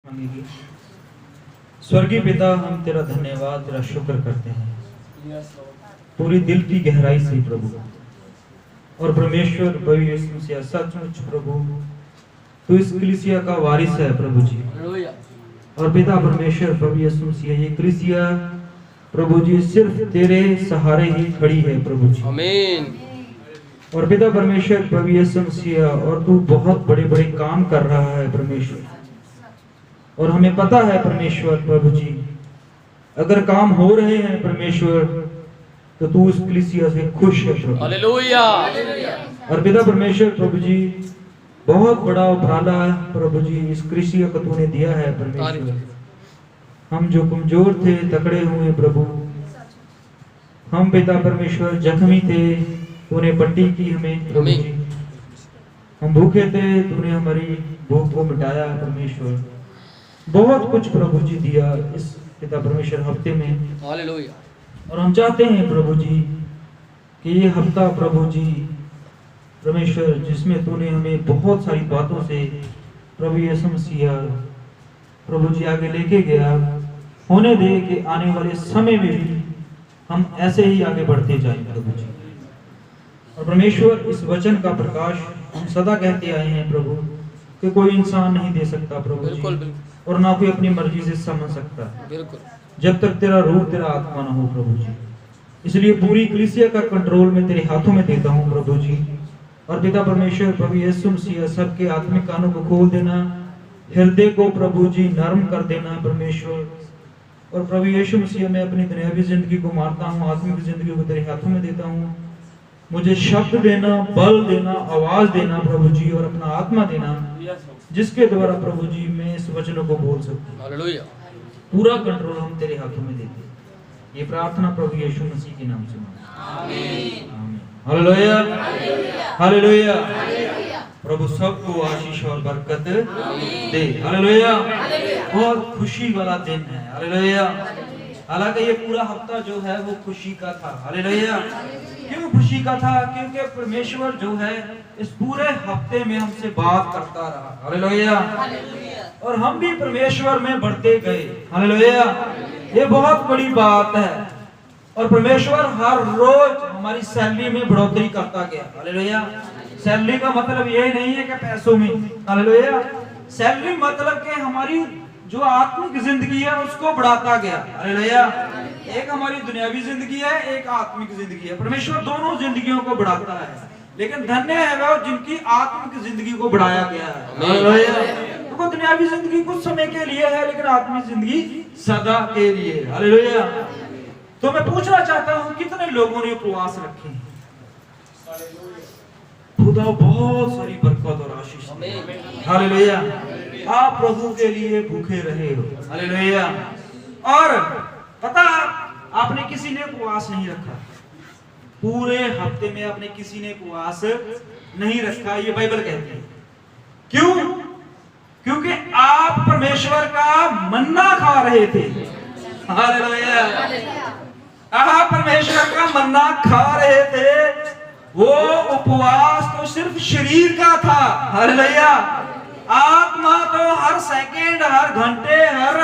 मांगेगी। स्वर्गीय पिता, हम तेरा धन्यवाद, तेरा शुक्र करते हैं पूरी दिल की गहराई से प्रभु। और परमेश्वर प्रभु यीशु मसीह, सचमुच प्रभु तू इस कलीसिया का वारिस है प्रभु जी। और पिता परमेश्वर प्रभु यीशु मसीह, ये कलीसिया प्रभु जी सिर्फ तेरे सहारे ही खड़ी है प्रभु जी। आमीन। और पिता परमेश्वर प्रभु यीशु मसीह, और तू बहुत बड़े बड़े काम कर रहा है परमेश्वर। और हमें पता है परमेश्वर प्रभु जी, अगर काम हो रहे हैं परमेश्वर, तो तू उस कलीसिया से खुश है प्रभु। हालेलुया। और पिता परमेश्वर प्रभु जी, बहुत बड़ा उपराला प्रभु जी इस कलीसिया को तूने दिया है परमेश्वर। हम जो कमजोर थे, तकड़े हुए प्रभु, हम पिता परमेश्वर जख्मी थे, तूने पट्टी की हमें प्रभु जी। हम भूखे थे, तूने हमारी भूख को मिटाया परमेश्वर। बहुत कुछ प्रभु जी दिया इस पिता परमेश्वर हफ्ते में। हालेलुया। और हम चाहते हैं प्रभु जी कि ये हफ्ता प्रभु जी परमेश्वर, जिसमें तूने हमें बहुत सारी बातों से प्रभु यीशु मसीह प्रभु जी आगे लेके गया, होने दे कि आने वाले समय में भी हम ऐसे ही आगे बढ़ते जाएं प्रभु जी। और परमेश्वर, इस वचन का प्रकाश हम सदा कहते आए हैं प्रभु कि कोई इंसान नहीं दे सकता प्रभु बिल्कुल, जी, बिल्कुल। और ना कोई अपनी मर्जी से समझ सकता बिल्कुल, जब तक तेरा रूह, तेरा आत्मा ना हो प्रभु जी। इसलिए पूरी कलीसिया का कंट्रोल मैं तेरे हाथों में देता हूँ प्रभु जी। और पिता परमेश्वर प्रभु यीशु मसीह, सबके आत्मिक कानों को खोल देना, हृदय को प्रभु जी नरम कर देना परमेश्वर। और प्रभु यीशु मसीह, मैं अपनी दुनियावी जिंदगी को मारता हूँ, आत्मिक जिंदगी को तेरे हाथों में देता हूँ। मुझे शब्द देना, बल देना, आवाज देना प्रभु जी, और अपना आत्मा देना, जिसके द्वारा प्रभु जी मैं इस वचनों को बोल सकूं। हालेलुया। पूरा कंट्रोल हम तेरे हाथों में देते हैं। ये प्रार्थना प्रभु यीशु मसीह के नाम से मांगते हैं। आमीन। आमीन। Hallelujah, hallelujah. प्रभु सबको आशीष और बरकत दे। हालेलुया। बहुत खुशी वाला दिन है। हालेलुया। हालांकि ये पूरा हफ्ता जो है वो खुशी का था। हालेलुया। क्यों खुशी का था? क्योंकि परमेश्वर जो है इस पूरे हफ्ते में हमसे बात करता रहा। हालेलुया। और हम भी परमेश्वर में बढ़ते गए। हालेलुया। ये बहुत बड़ी बात है। और परमेश्वर हर रोज हमारी सैलरी में बढ़ोतरी करता गया। हालेलुया। सैलरी का मतलब ये नहीं है कि पैसों में। हालेलुया। सैलरी मतलब कि हमारी जो आत्मिक जिंदगी है उसको बढ़ाता गया। हालेलुया। एक हमारी दुनियावी जिंदगी है, एक आत्मिक जिंदगी है। परमेश्वर दोनों जिंदगियों को बढ़ाता है, लेकिन धन्य है वो जिनकी आत्मिक जिंदगी को बढ़ाया गया है। हालेलुया। तो दुनियावी जिंदगी कुछ समय के लिए है, लेकिन आत्मिक जिंदगी सदा के लिए। हालेलुया। तो मैं पूछना चाहता हूँ, कितने लोगों ने उपवास रखे? खुदा बहुत सारी बरकत और आशीष दे। हालेलुया। आप प्रभु के लिए भूखे रहे हो। हालेलुया। और पता, आपने किसी ने उपवास नहीं रखा पूरे हफ्ते में, आपने किसी ने उपवास नहीं रखा, ये बाइबल कहती है। क्यों? क्योंकि आप परमेश्वर का मन्ना खा रहे थे। हालेलुया। आप परमेश्वर का मन्ना खा रहे थे। वो उपवास तो सिर्फ शरीर का था। हालेलुया। आत्मा तो हर सेकंड, हर घंटे, हर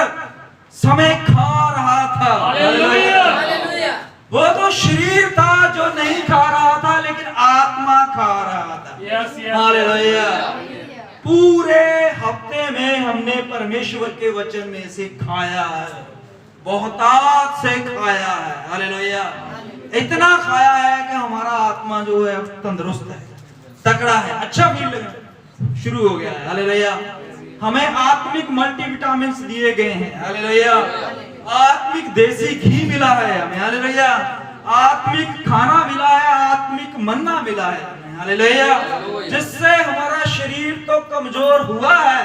समय खा रहा था। हालेलुया। वो तो शरीर था जो नहीं खा रहा था, लेकिन आत्मा खा रहा था। हालेलुया। पूरे हफ्ते में हमने परमेश्वर के वचन में से खाया है, बहुतायत से खाया है। हालेलुया। इतना खाया है कि हमारा आत्मा जो है तंदुरुस्त है, तगड़ा है, अच्छा फील लगना शुरू हो गया है। हालेलुया। हमें आत्मिक मल्टीविटामिन्स दिए गए हैं। हालेलुया। आत्मिक देसी घी मिला है हमें। हालेलुया। आत्मिक खाना मिला है, आत्मिक मन्ना मिला है हमें। हालेलुया। जिससे हमारा शरीर तो कमजोर हुआ है,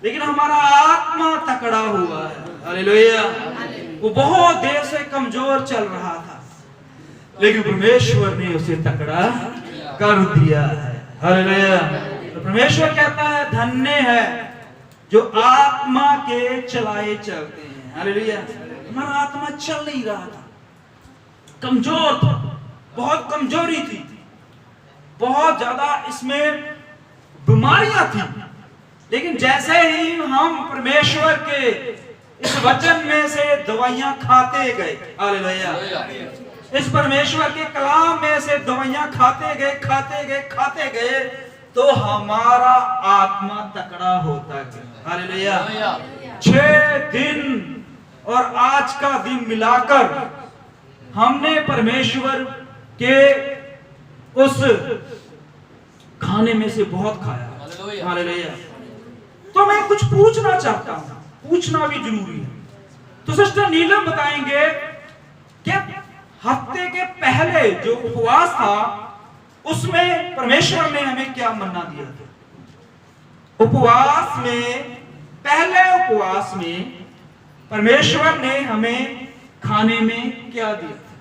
लेकिन हमारा आत्मा तकड़ा हुआ है। हालेलुया। वो बहुत देर से कमजोर चल रहा था, लेकिन परमेश्वर ने उसे तकड़ा कर दिया है। हालेलुया। तो परमेश्वर कहता है, धन्य है जो आत्मा के चलाए चलते हैं। हालेलुया। हमारा आत्मा चल नहीं रहा था, कमजोर था, बहुत कमजोरी थी, बहुत ज्यादा इसमें बीमारियां थी, लेकिन जैसे ही हम परमेश्वर के इस वचन में से दवाइयां खाते गए, हालेलुया, इस परमेश्वर के कलाम में से दवाइयां खाते गए तो हमारा आत्मा तकड़ा होता गया, हालेलुया। 6 दिन और आज का दिन मिलाकर हमने परमेश्वर के उस खाने में से बहुत खाया, हालेलुया। तो मैं कुछ पूछना चाहता हूं, पूछना भी जरूरी है। तो सिस्टर नीलम बताएंगे कि हफ्ते के पहले जो उपवास था उसमें परमेश्वर ने हमें क्या मन्ना दिया था। उपवास में, पहले उपवास में परमेश्वर ने हमें खाने में क्या दिया था,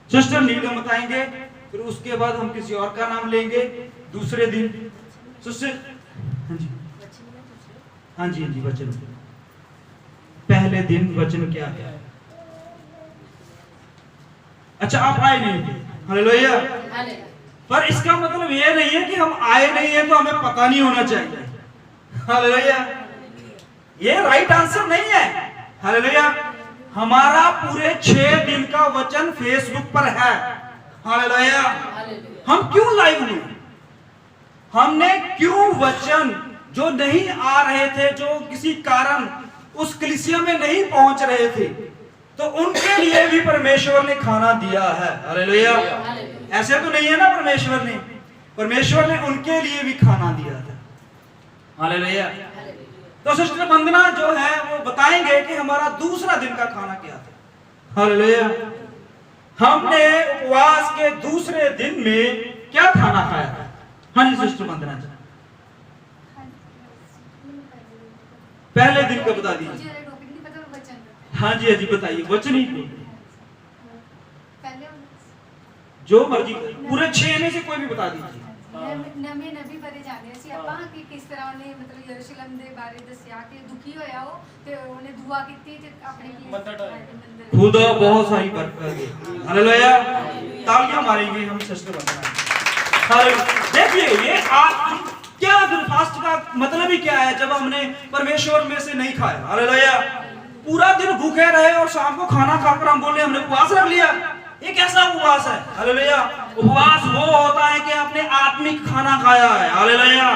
सिस्टर नीलम बताएंगे। फिर उसके बाद हम किसी और का नाम लेंगे दूसरे दिन। सिस्टर हाँ जी वचन, पहले दिन वचन क्या है। अच्छा, आप आए नहीं थे, हालेलुया। पर इसका मतलब ये नहीं है कि हम आए नहीं है तो हमें पता नहीं होना चाहिए, हालेलुया। ये राइट आंसर नहीं है, हालेलुया। हमारा पूरे 6 दिन का वचन फेसबुक पर है, हालेलुया। हम क्यों लाइव हुए, हमने क्यों वचन जो नहीं आ रहे थे, जो किसी कारण उस कलीसिया में नहीं पहुंच रहे थे, तो उनके लिए भी परमेश्वर ने खाना दिया है, हालेलुया। ऐसे तो नहीं है ना, परमेश्वर ने उनके लिए भी खाना दिया था, हालेलुया। तो सिस्टर वंदना जो है वो बताएंगे कि हमारा दूसरा दिन का खाना क्या था, हालेलुया। हमने उपवास के दूसरे दिन में क्या खाना खाया था। हाँ जी सिस्टर वंदना जी, पहले दिन का बता दीजिए। हाँ जी बताइए, वचन ही जो मर्जी, पूरे 6 में से कोई भी बता दीजिए। ਨਵੇਂ ਨਬੀ ਬਾਰੇ ਜਾਣਿਆ ਸੀ ਆਪਾਂ ਕਿ ਕਿਸ ਤਰ੍ਹਾਂ ਉਹਨੇ ਮਤਲਬ ਯਰੂਸ਼ਲਮ ਦੇ ਬਾਰੇ ਦੱਸਿਆ ਕਿ ਦੁਖੀ ਹੋਇਆ ਉਹ ਤੇ ਉਹਨੇ ਦੁਆ ਕੀਤੀ ਤੇ ਆਪਣੇ ਕੀ खुदा बहुत सारी बरकत दी, हालेलुया। तालियां मारेंगे हम सिस्टर वंदना। देखिए ये आज क्या फिर फास्ट का मतलब ही क्या है, जब हमने परमेश्वर में से नहीं खाया, हालेलुया। पूरा दिन भूखे रहे और शाम को खाना खाकर हम बोले हमने उपवास रख लिया। ये कैसा उपवास है, हालेलुया। उपवास वो होता है कि आपने आत्मिक खाना खाया है, हालेलुया।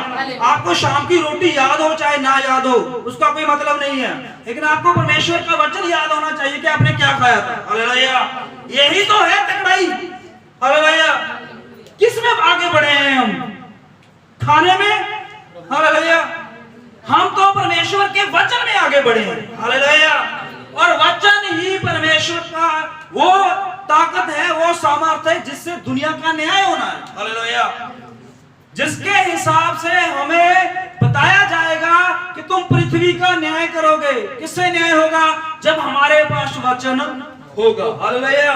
आपको शाम की रोटी याद हो चाहे ना याद हो, उसका कोई मतलब नहीं है, लेकिन आपको परमेश्वर का वचन याद होना चाहिए कि आपने क्या खाया था, हालेलुया। यही तो है तकड़ाई, हालेलुया। किस में आगे बढ़े हैं हम, खाने में, हालेलुया। हम तो परमेश्वर के वचन में आगे बढ़े हैं, हालेलुया। और वचन ही परमेश्वर का वो ताकत है, वो सामर्थ्य है जिससे दुनिया का न्याय होना है, हालेलुया। जिसके हिसाब से हमें बताया जाएगा कि तुम पृथ्वी का न्याय करोगे। किससे न्याय होगा, जब हमारे पास वचन होगा, हालेलुया।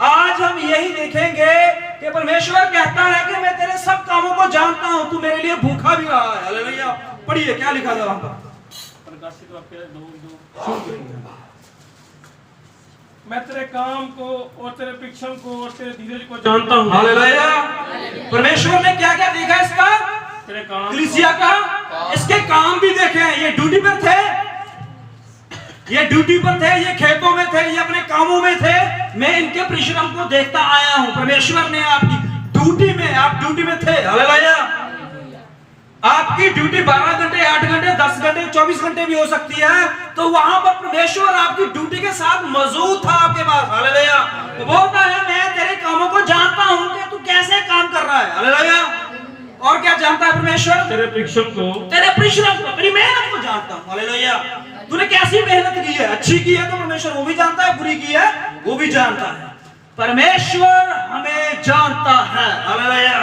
आज हम यही देखेंगे कि परमेश्वर कहता है कि मैं तेरे सब कामों को जानता हूं, तू मेरे लिए भूखा भी रहा है, हालेलुया। पढ़िए क्या लिखा था वहां पर, मैं तेरे काम को और तेरे पिक्चर को और तेरे धीरज को जानता हूँ, हालेलुया। परमेश्वर ने क्या क्या देखा इसका, तेरे काम, कलीसिया का, इसके काम भी देखे हैं। ये ड्यूटी पर थे, ये खेतों में थे, ये अपने कामों में थे। मैं इनके परिश्रम को देखता आया हूं। परमेश्वर ने आपकी ड्यूटी में, आप ड्यूटी में थे, हालेलुया। आपकी ड्यूटी 12 घंटे, 8 घंटे, 10 घंटे, 24 घंटे भी हो सकती है, तो वहां पर परमेश्वर आपकी ड्यूटी के साथ मौजूद था आपके पास, हालेलुया। बोलता है मैं तेरे कामों को जानता हूं कि तू कैसे काम कर रहा है, हालेलुया। और क्या जानता है परमेश्वर, तेरे परिश्रम को, तेरे परिश्रम को, तेरी मेहनत को जानता हूं, हालेलुया। तूने कैसी मेहनत की है, अच्छी की है तो परमेश्वर वो भी जानता है, बुरी की है वो भी जानता है। परमेश्वर हमें जानता है, हालेलुया।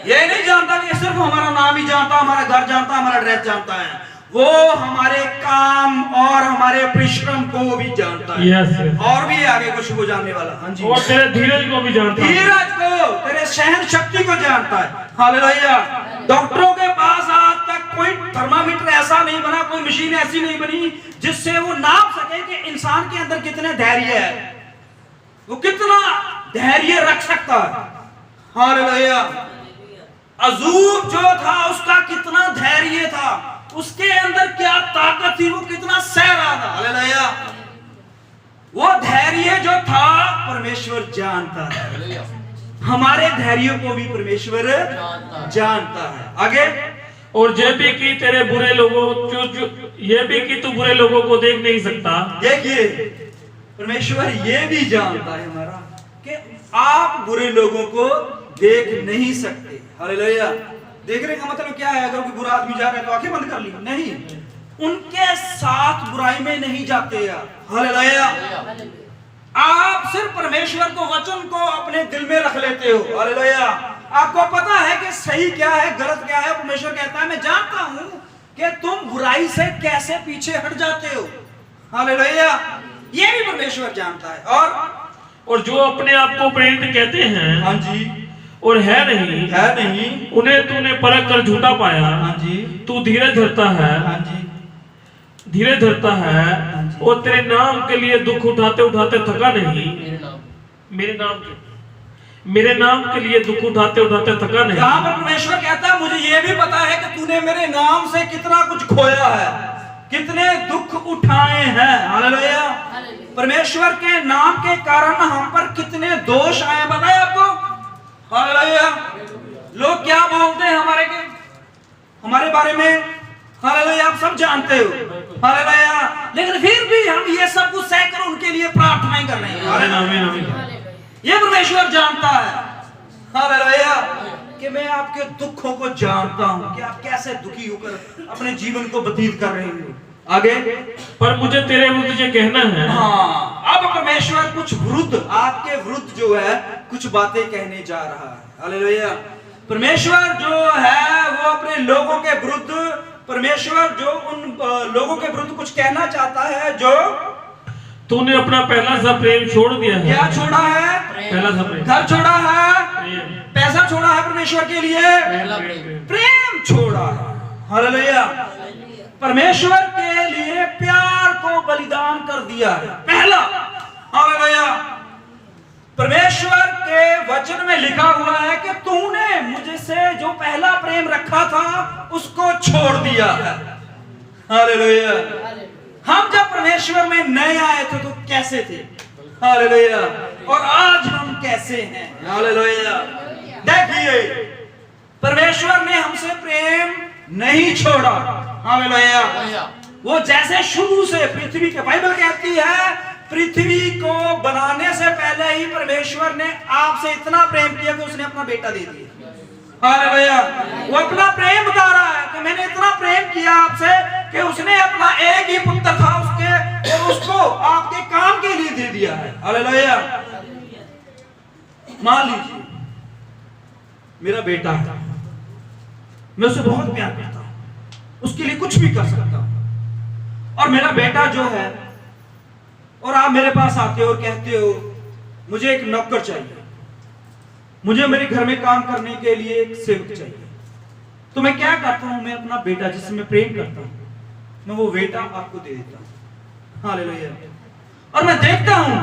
ये नहीं जानता कि सिर्फ हमारा नाम ही जानता, हमारा घर जानता, हमारा एड्रेस जानता है, वो हमारे काम और हमारे परिश्रम को भी जानता है। yes. और भी आगे कुछ वो जानने वाला, हाँ जी। और तेरे धीरज को भी जानता है, धीरज को, तेरे सहन शक्ति को जानता है, हालेलुया। डॉक्टरों के पास आज तक कोई थर्मामीटर ऐसा नहीं बना, कोई मशीन ऐसी नहीं बनी जिससे वो नाप सके कि इंसान के अंदर कितने धैर्य है, वो कितना धैर्य रख सकता है, हालेलुया। अजूब जो था उसका कितना धैर्य था, उसके अंदर क्या ताकत थी, वो कितना सह रहा था। हालेलुया। वो धैर्य जो था परमेश्वर जानता है। हमारे धैर्य को भी परमेश्वर जानता है। आगे, और ये भी कि तेरे बुरे लोगों ये भी कि तू बुरे लोगों को देख नहीं सकता। देखिए, परमेश्वर ये भी जानता है हमारा कि आप बुरे लोगों को देख नहीं सकते। हालेलुया। देखने का मतलब क्या है? अगर कोई बुरा आदमी जा रहा है तो आंखें बंद कर ली? नहीं, उनके साथ बुराई में नहीं जाते यार। हालेलुया। आप सिर्फ परमेश्वर को, वचन को अपने दिल में रख लेते हो। हालेलुया। आपको पता है कि सही क्या है, गलत क्या है। परमेश्वर कहता है मैं जानता हूं कि तुम बुराई से कैसे पीछे हट जाते हो। हालेलुया। ये भी परमेश्वर जानता है। और जो अपने आप को प्रेरित कहते हैं, हाँ जी, और है नहीं, उन्हें तूने परख कर झूठा पाया। हाँ जी, तू धीरज धरता है, हाँ जी, धीरज धरता है, और तेरे नाम के लिए दुख उठाते उठाते थका नहीं। मेरे नाम के लिए दुख उठाते उठाते थका नहीं। यहाँ पर परमेश्वर कहता है मुझे ये भी पता है कि तूने मेरे नाम से कितना कुछ खोया है, कितने दुख उठाए हैं। हालेलुया। परमेश्वर के नाम के कारण हम पर कितने दोष आए, बताए आपको। हालेलुया। लोग क्या बोलते हैं हमारे बारे में। हालेलुया। आप सब जानते हो। हालेलुया। लेकिन फिर भी हम ये सब कुछ सहकर उनके लिए प्रार्थनाएं कर रहे हैं। हालेलुया। ये परमेश्वर जानता है। हालेलुया। कि मैं आपके दुखों को जानता हूं कि आप कैसे दुखी होकर अपने जीवन को व्यतीत कर रहे हो। आगे, पर मुझे तेरे विरुद्ध ये कहना है। हाँ, अब परमेश्वर कुछ विरुद्ध, आपके विरुद्ध जो है कुछ बातें कहने जा रहा है। हालेलुया। परमेश्वर जो है वो अपने लोगों के विरुद्ध, परमेश्वर जो उन लोगों के विरुद्ध कुछ कहना चाहता है जो तूने अपना पहला सा प्रेम छोड़ दिया है। क्या छोड़ा है? पहला सा प्रेम। घर छोड़ा है, पैसा छोड़ा है परमेश्वर के लिए, प्रेम छोड़ा है। हालेलुया। परमेश्वर के लिए प्यार को बलिदान कर दिया है। पहला। हालेलुया। परमेश्वर के वचन में लिखा हुआ है कि तूने मुझसे जो पहला प्रेम रखा था उसको छोड़ दिया है। हालेलुया। हम जब परमेश्वर में नए आए थे तो कैसे थे? हालेलुया। और आज हम कैसे हैं? हालेलुया। देखिए, परमेश्वर ने हमसे प्रेम नहीं छोड़ा। हालेलुया। वो जैसे शुरू से पृथ्वी के, बाइबल कहती है पृथ्वी को बनाने से पहले ही परमेश्वर ने आपसे इतना प्रेम किया कि उसने अपना बेटा दे दिया। हालेलुया। वो अपना प्रेम बता रहा है कि मैंने इतना प्रेम किया आपसे कि उसने अपना एक ही पुत्र था उसके, और उसको आपके काम के लिए दे दिया है। हालेलुया। मान लीजिए मेरा बेटा है, मैं उसे बहुत प्यार करता हूं, उसके लिए कुछ भी कर सकता हूं, और मेरा बेटा जो है, और आप मेरे पास आते हो और कहते हो मुझे एक नौकर चाहिए, मुझे मेरे घर में काम करने के लिए एक सेवक चाहिए, तो मैं क्या करता हूं? मैं अपना बेटा जिससे मैं प्रेम करता हूं, मैं वो बेटा आपको दे देता हूं। हालेलुया। और मैं देखता हूं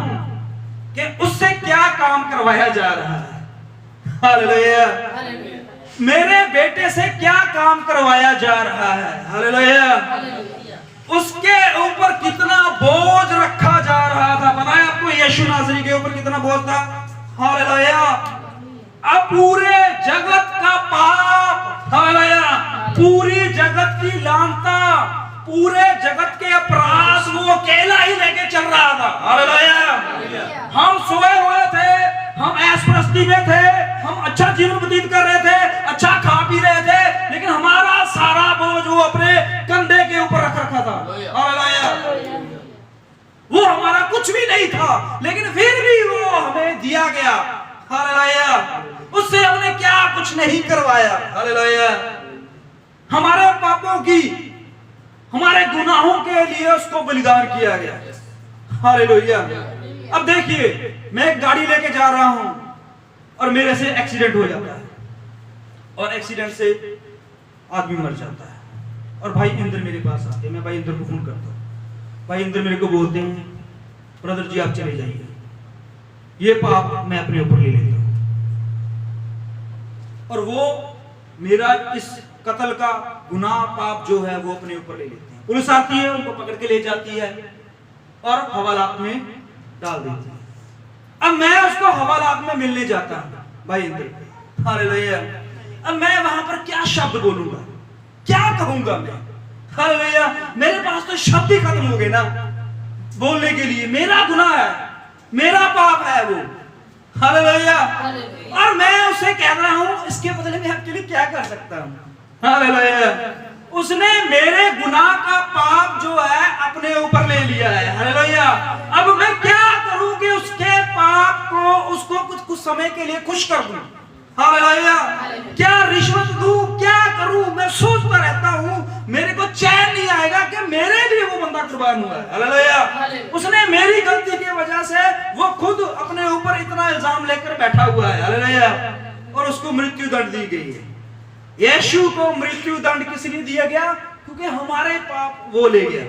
कि उससे क्या काम करवाया जा रहा है। हालेलुया। मेरे बेटे से क्या काम करवाया जा रहा है। हालेलुया। उसके ऊपर कितना बोझ रखा जा रहा था, पता है आपको? यीशु नासरी के ऊपर कितना बोझ था। हालेलुया। अब पूरे जगत का पाप, हालेलुया, पूरी जगत की लानता, पूरे जगत के अपराध वो अकेला ही लेके चल रहा था। हालेलुया। हम सोए हुए थे, हम ऐशप्रस्ती में थे, हम अच्छा जीवन व्यतीत कर रहे थे, अच्छा खा पी रहे थे, लेकिन हमारा सारा बोझ वो अपने कंधे के ऊपर रख रखा था। हालेलुया। वो हमारा कुछ भी नहीं था, लेकिन फिर भी वो हमें दिया गया। हालेलुया। उससे हमने क्या कुछ नहीं करवाया। हालेलुया। हमारे पापों की, हमारे गुनाहों के लिए उसको बलिदान किया गया। हालेलुया। अब देखिए, मैं एक गाड़ी लेके जा रहा हूं और मेरे से एक्सीडेंट हो जाता है, और एक्सीडेंट से आदमी मर जाता है, और भाई इंद्र मेरे पास आते हैं। मैं भाई इंद्र को फोन करता हूं, भाई इंद्र मेरे को बोलते हैं ब्रदर जी आप चले जाइए, ये पाप मैं अपने ऊपर ले लेता हूं, और वो मेरा इस कत्ल का गुनाह पाप जो है वो अपने ऊपर ले लेते हैं। पुलिस आती है, उनको पकड़ के ले जाती है और हवालात में डाल देती है। अब मैं उसको हवालात में मिलने जाता हूं भाई इंद्र, हालेलुया। अब मैं वहां पर क्या शब्द बोलूंगा, क्या कहूंगा मैं, हालेलुया। मेरे पास तो शब्द ही खत्म हो गए ना बोलने के लिए। मेरा गुनाह है, मेरा पाप है वो, हालेलुया। और मैं उसे कह रहा हूं इसके बदले में आपके लिए क्या कर सकता हूं, हालेलुया। उसने मेरे गुनाह का पाप जो है अपने ऊपर ले लिया है, हालेलुया। अब मैं क्या करूं कि उसके पाप को, उसको कुछ समय के लिए खुश कर दूं, हालेलुया। क्या रिश्वत दूं, क्या करूं, मैं सोचता रहता हूं, मेरे को चैन नहीं आएगा कि मेरे लिए वो बंदा कुर्बान हुआ है, हालेलुया। उसने मेरी गलती की वजह से वो खुद अपने ऊपर इतना इल्जाम लेकर बैठा हुआ है, हालेलुया। और उसको मृत्यु दंड दी गई है। यीशु को मृत्यु दंड किस लिए दिया गया? क्योंकि हमारे पाप वो ले गया,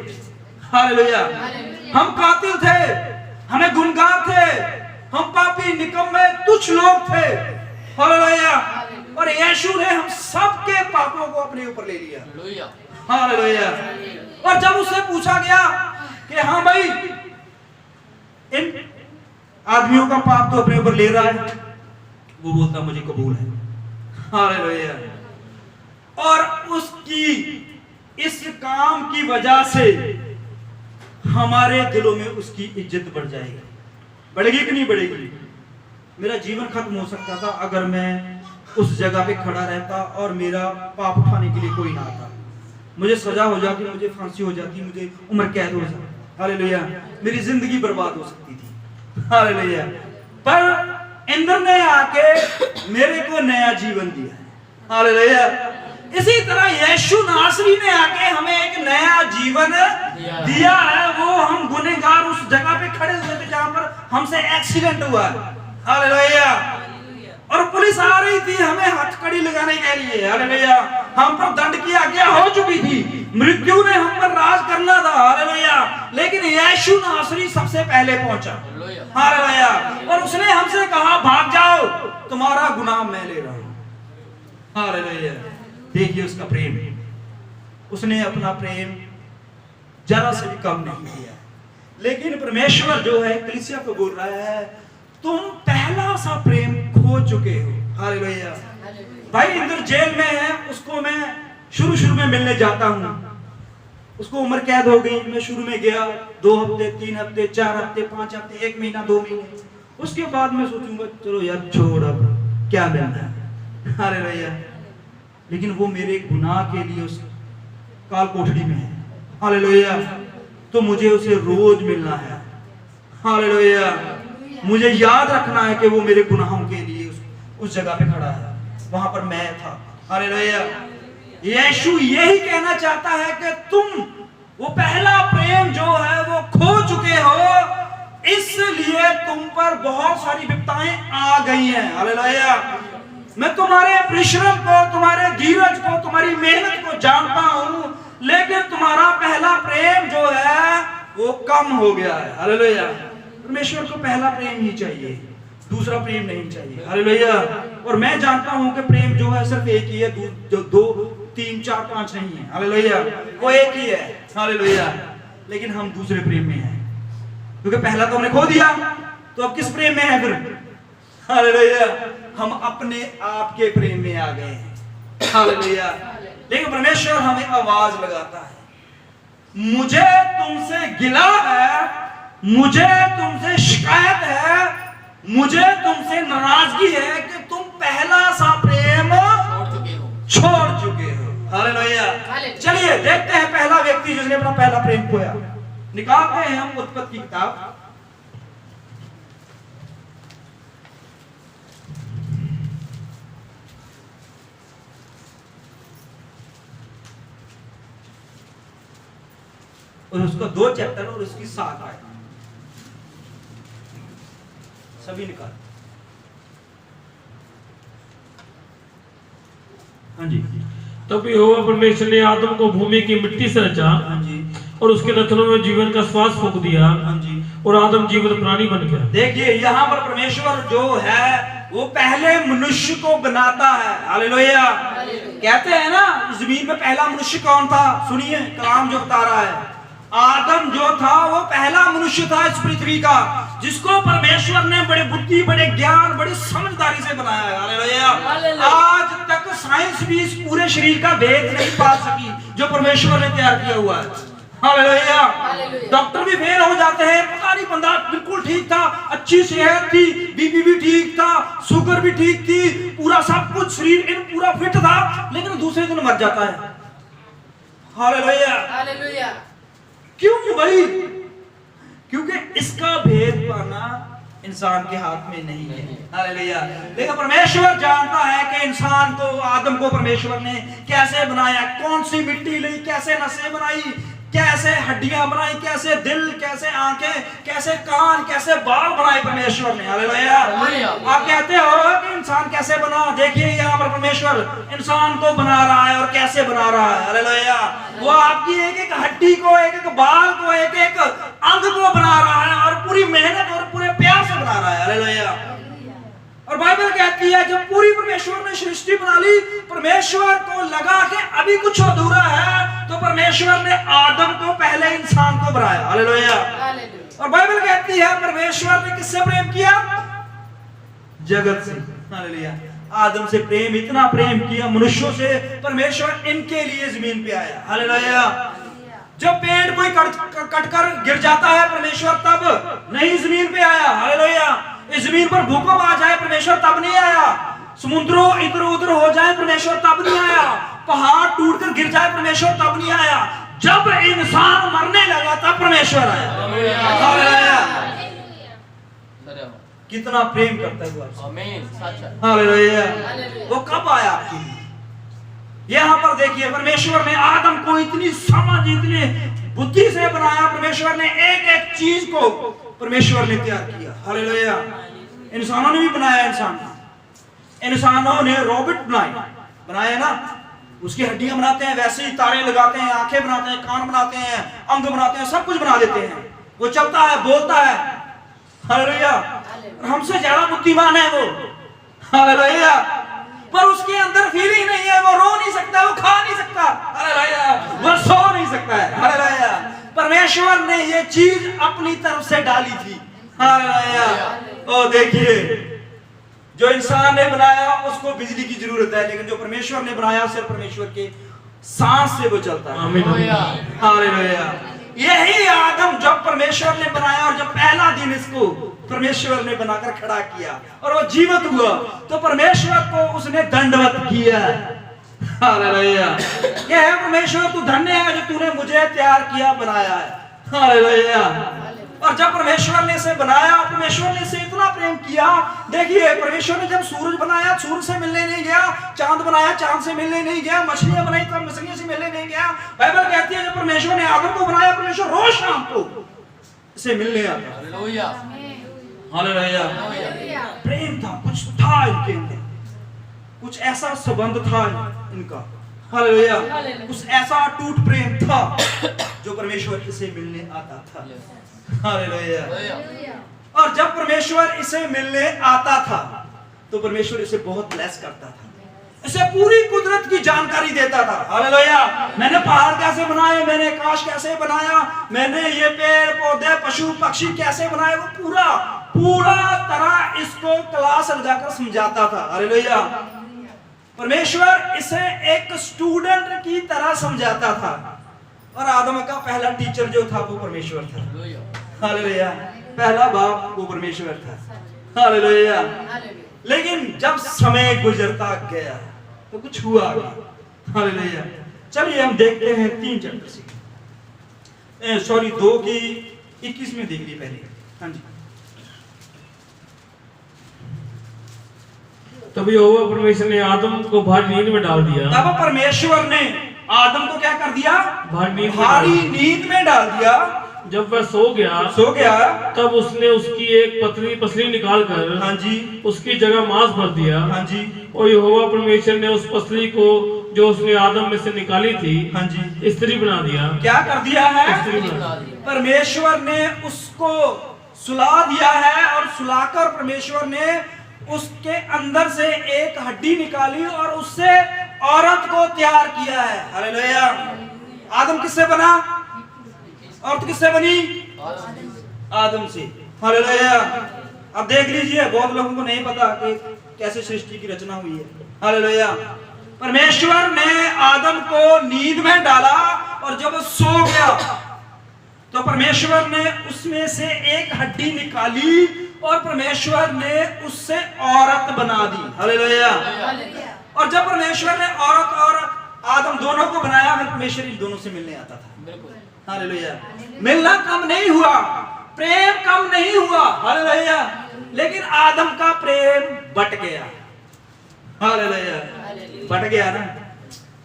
हालेलुया। हम कातिल थे, हमें गुनहगार थे, हम पापी निकम्मे तुच्छ लोग थे, हालेलुया। और यीशु ने हम सबके पापों को अपने ऊपर ले लिया, हालेलुया। और जब उससे पूछा गया कि हाँ भाई इन आदमियों का पाप तो अपने ऊपर ले रहा है, वो बोलता मुझे कबूल है, हालेलुया। और उसकी इस काम की वजह से हमारे दिलों में उसकी इज्जत बढ़ जाएगी। बढ़ेगी कि नहीं बढ़ेगी? मेरा जीवन खत्म हो सकता था अगर मैं उस जगह पे खड़ा रहता और मेरा पाप उठाने के लिए कोई ना आता। मुझे सजा हो जाती, मुझे फांसी हो जाती, मुझे उम्र कैद हो जाती, हालेलुया। मेरी जिंदगी बर्बाद हो सकती थी, हालेलुया। पर इंद्र ने आके मेरे को नया जीवन दिया, हालेलुया। इसी तरह यीशु नासरी ने आके हमें एक नया जीवन दिया है। वो हम गुनहगार उस जगह पे खड़े हुए थे जहां पर हमसे एक्सीडेंट हुआ है, हालेलुया। और पुलिस आ रही थी हमें हथकड़ी लगाने के लिए, हालेलुया। हम पर दंड की आज्ञा हो चुकी थी, मृत्यु ने हम पर राज करना था, हालेलुया। लेकिन यीशु नासरी सबसे पहले पहुंचा, हालेलुया। और उसने हमसे कहा भाग जाओ, तुम्हारा गुनाह मैं ले रहा हूं, हालेलुया। देखिए उसका प्रेम, उसने अपना प्रेम जरा से भी कम नहीं किया। लेकिन परमेश्वर जो है कलीसिया को बोल रहा है तुम पहला सा प्रेम खो चुके हो, हालेलुया। भाई इंद्र जेल में है, उसको मैं शुरू में मिलने जाता हूं, उसको उम्र कैद हो गई, मैं शुरू में गया 2 हफ्ते 3 हफ्ते 4 हफ्ते 5 हफ्ते 1 महीना 2 महीने, उसके बाद मैं सोचूंगा चलो यार छोड़, अब क्या मिलना है, हालेलुया। लेकिन वो मेरे गुनाह के लिए उस काल कोठरी में है, हालेलुया। तो मुझे उसे रोज मिलना है, हालेलुया। मुझे याद रखना है कि वो मेरे गुनाहों के लिए उस जगह पे खड़ा है, वहां पर मैं था, हालेलुया। यीशु यही कहना चाहता है कि तुम वो पहला प्रेम जो है वो खो चुके हो, इसलिए तुम पर बहुत सारी विपत्ताएं आ गई हैं, हालेलुया। मैं तुम्हारे परिश्रम को, तुम्हारे धीरज को, तुम्हारी मेहनत को जानता हूं, लेकिन तुम्हारा पहला प्रेम जो है वो कम हो गया है, हालेलुया। परमेश्वर को पहला प्रेम ही चाहिए, दूसरा प्रेम नहीं चाहिए, हालेलुया। और मैं जानता हूं कि प्रेम जो है सिर्फ एक ही है, जो 2 3 4 5 नहीं है, हालेलुया। वो एक ही है, हालेलुया। लेकिन हम दूसरे प्रेम में हैं, क्योंकि पहला तो हमने खो दिया, तो अब किस प्रेम में है फिर, हालेलुया। हम अपने आप के प्रेम में आ गए हैं, हालेलुया। लेकिन परमेश्वर हमें आवाज लगाता है, मुझे तुमसे गिला है, मुझे तुमसे शिकायत है, मुझे तुमसे नाराजगी है कि तुम पहला सा प्रेम छोड़ चुके हो, हालेलुया। चलिए देखते हैं पहला व्यक्ति जिसने अपना पहला प्रेम खोया। निकालते हैं हम उत्पत्ति की किताब, और उसका 2 चैप्टर और उसकी 7 आयत सभी निकाल। हाँ जी। तब यहोवा परमेश्वर ने आदम को भूमि की मिट्टी से रचा, हाँ जी। और उसके रत्नों में जीवन का श्वास फूंक दिया, हाँ जी। और आदम जीवित प्राणी बन गया। देखिए यहाँ पर परमेश्वर जो है वो पहले मनुष्य को बनाता है, हालेलुया। कहते हैं ना जमीन में पहला मनुष्य कौन था? सुनिए कलाम जो बता रहा है, आदम जो था वो पहला मनुष्य था इस पृथ्वी का, जिसको परमेश्वर ने बड़े बुद्धि, बड़े ज्ञान, बड़ी समझदारी से बनाया है। हालेलुया। आज तक साइंस भी इस पूरे शरीर का भेद नहीं पा सकी जो परमेश्वर ने तैयार किया हुआ है। हालेलुया। डॉक्टर भी फेल हो जाते हैं, पता नहीं बंदा बिल्कुल ठीक था, अच्छी सेहत थी, बीपी भी ठीक था, शुगर भी ठीक थी, पूरा सब कुछ शरीर इन पूरा फिट था, लेकिन दूसरे दिन मर जाता है। हालेलुया। क्यों भाई? क्योंकि इसका भेद पाना इंसान के हाथ में नहीं है। हालेलुया। लेकिन परमेश्वर जानता है कि इंसान को, आदम को परमेश्वर ने कैसे बनाया, कौन सी मिट्टी ली, कैसे नसें बनाई, कैसे हड्डियां बनाई, कैसे दिल, कैसे आंखें, कैसे कान, कैसे बाल बनाए परमेश्वर ने। हालेलुया। आप कहते हो कि इंसान कैसे बना? देखिए यहाँ पर परमेश्वर इंसान को बना रहा है, और कैसे बना रहा है। हालेलुया। वो आपकी एक एक हड्डी को, एक एक बाल को, एक एक अंग को बना रहा है, और पूरी मेहनत और पूरे प्यार से बना रहा है। हालेलुया। और बाइबल कहती है जब पूरी परमेश्वर ने सृष्टि बना ली, परमेश्वर को लगा कि अभी कुछ अधूरा है, तो परमेश्वर ने आदम को पहले इंसान को बनाया। हालेलुया। और बाइबल कहती है परमेश्वर ने किससे प्रेम किया? जगत से। हालेलुया। आदम से प्रेम, इतना प्रेम किया मनुष्यों से, परमेश्वर इनके लिए जमीन पे आया। हालेलुया। जब पेड़ कोई कट कर गिर जाता है, परमेश्वर तब नहीं जमीन पे आया। हालेलुया। इस जमीन पर भूकंप आ जाए, परमेश्वर तब नहीं आया। समुद्रों इधर उधर हो जाए, परमेश्वर तब नहीं आया। पहाड़ टूटकर गिर जाए, परमेश्वर तब नहीं आया। जब इंसान मरने लगा तब परमेश्वर आया। हालेलुया। कितना प्रेम करता है वो। हालेलुया। वो कब आया आपके लिए? यहाँ पर देखिए परमेश्वर ने आदम को इतनी समझ, इतनी बुद्धि से बनाया। परमेश्वर ने एक एक चीज को परमेश्वर ने तैयार किया। हालेलुया। इंसानों ने भी बनाया, इंसानों ने रोबोट बनाया ना, उसकी हड्डियां बनाते हैं, वैसे ही तारे लगाते हैं, आंखें बनाते हैं, कान बनाते हैं, अंग बनाते हैं, सब कुछ बना देते हैं। वो चलता है, बोलता है। हालेलुया। हमसे ज्यादा बुद्धिमान है वो। हालेलुया। पर उसके अंदर फीलिंग नहीं है, वो रो नहीं सकता, वो खा नहीं सकता। हालेलुया। वो सो नहीं सकता है। हालेलुया। परमेश्वर ने ये चीज अपनी तरफ से डाली थी। हालेलुया। ओ देखिए, जो इंसान ने बनाया उसको बिजली की जरूरत है, लेकिन जो परमेश्वर ने बनाया सिर्फ परमेश्वर के सांस से वो चलता है। हालेलुया। यही आदम जब परमेश्वर ने बनाया, और जब पहला दिन इसको परमेश्वर ने बनाकर खड़ा किया और वो जीवित हुआ, तो परमेश्वर को उसने दंडवत किया। हालेलुया। ये है परमेश्वर, तू धन्य है जो तूने मुझे तैयार किया, बनाया है। हालेलुया। और जब परमेश्वर ने इसे बनाया, परमेश्वर ने इसे इतना प्रेम किया। देखिए परमेश्वर ने जब सूरज बनाया, सूरज से मिलने नहीं गया, चांद बनाया, चांद से मिलने नहीं गया, मछलियां बनाई तब मछलियों से मिलने नहीं गया। बाइबल कहती है जब परमेश्वर ने आदम को बनाया, परमेश्वर रोज शाम को इसे मिलने आता। हालेलुया। हालेलुया। प्रेम था, कुछ था इनके अंदर, कुछ ऐसा संबंध था इनका। हालेलुया। कुछ ऐसा टूट प्रेम था जो परमेश्वर इसे मिलने आता था। हालेलुया। और जब परमेश्वर इसे मिलने आता था तो परमेश्वर इसे बहुत ब्लेस करता था, इसे पूरी कुदरत की जानकारी देता था। हालेलुया। मैंने पहाड़ कैसे बनाए, मैंने आकाश कैसे बनाया, मैंने ये पेड़ पौधे पशु पक्षी कैसे बनाए, वो पूरा तरह इसको क्लास लगाकर समझाता था। हालेलुया। परमेश्वर इसे एक स्टूडेंट की तरह समझाता था, और आदम का पहला टीचर जो था वो परमेश्वर था। हालेलुया। पहला बाप वो परमेश्वर था। हालेलुया। लेकिन जब समय गुजरता गया तो कुछ हुआ। हालेलुया। चलिए हम देखते हैं 3 चैप्टर से, सॉरी 2 की 21 में देख ली पहले। हाँ जी। तभी यहोवा परमेश्वर ने आदम को भारी नींद में डाल दिया। तब परमेश्वर ने आदम को क्या कर दिया? भारी नींद में डाल दिया। जब वह सो गया तब उसने उसकी एक पतली पसली निकालकर, हाँ जी, उसकी जगह मांस भर दिया। हाँ जी। और यहोवा परमेश्वर ने उस पसली को जो उसने आदम में से निकाली थी, हाँ जी, स्त्री बना दिया। क्या कर दिया है? स्त्री बना दिया। परमेश्वर ने उसको सुला दिया है, और सुलाकर परमेश्वर ने उसके अंदर से एक हड्डी निकाली और उससे औरत को तैयार किया है। हालेलुया। आदम किससे बना? औरत किससे बनी? आदम से। हालेलुया। अब देख लीजिए, बहुत लोगों को नहीं पता कि कैसे सृष्टि की रचना हुई है। हालेलुया। परमेश्वर ने आदम को नींद में डाला और जब वो सो गया तो परमेश्वर ने उसमें से एक हड्डी निकाली और परमेश्वर ने उससे औरत बना दी। हालेलुया। और जब परमेश्वर ने औरत और आदम दोनों को बनाया, फिर परमेश्वर इन दोनों से मिलने आता था। हालेलुया। मिलना कम नहीं हुआ, प्रेम कम नहीं हुआ। हालेलुया। लेकिन आदम का प्रेम बट गया। हालेलुया। बट गया ना।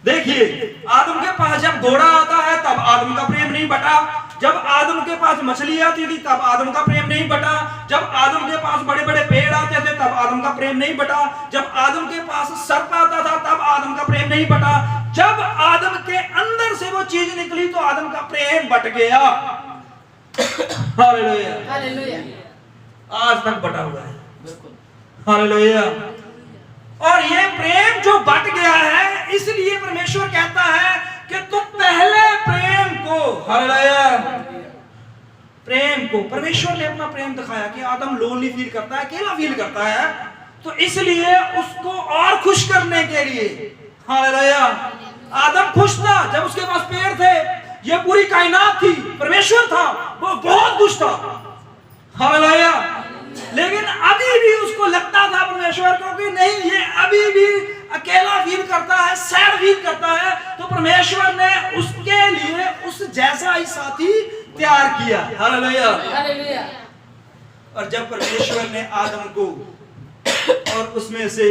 देखिए, आदम के पास जब घोड़ा आता है तब आदम का प्रेम नहीं बटा, जब आदम के पास मछली आती थी तब आदम का प्रेम नहीं बटा, जब आदम के पास बड़े बड़े पेड़ आते थे तब आदम का प्रेम नहीं बटा, जब आदम के पास सर्प आता था तब आदम का प्रेम नहीं बटा। जब आदम के अंदर से वो चीज निकली तो आदम का प्रेम बट गया। हालेलुया। हालेलुया। आज तक बटा हुआ है। हालेलुया। और ये प्रेम जो बट गया है, इसलिए परमेश्वर कहता है कि तुम पहले प्रेम को, हालेलुया, प्रेम को, परमेश्वर ने अपना प्रेम दिखाया कि आदम लोनली फील करता है, अकेला फील करता है, तो इसलिए उसको और खुश करने के लिए, हालेलुया, आदम खुश था जब उसके पास पेड़ थे, ये पूरी कायनात थी, परमेश्वर था, वो बहुत खुश था। हालेलुया। लेकिन अभी भी उसको लगता था परमेश्वर को कि नहीं, ये अभी भी अकेला फील करता है, सैड फील करता है, तो परमेश्वर ने उसके लिए उस जैसा ही साथी तैयार किया। हालेलुया। हालेलुया। और जब परमेश्वर ने आदम को और उसमें से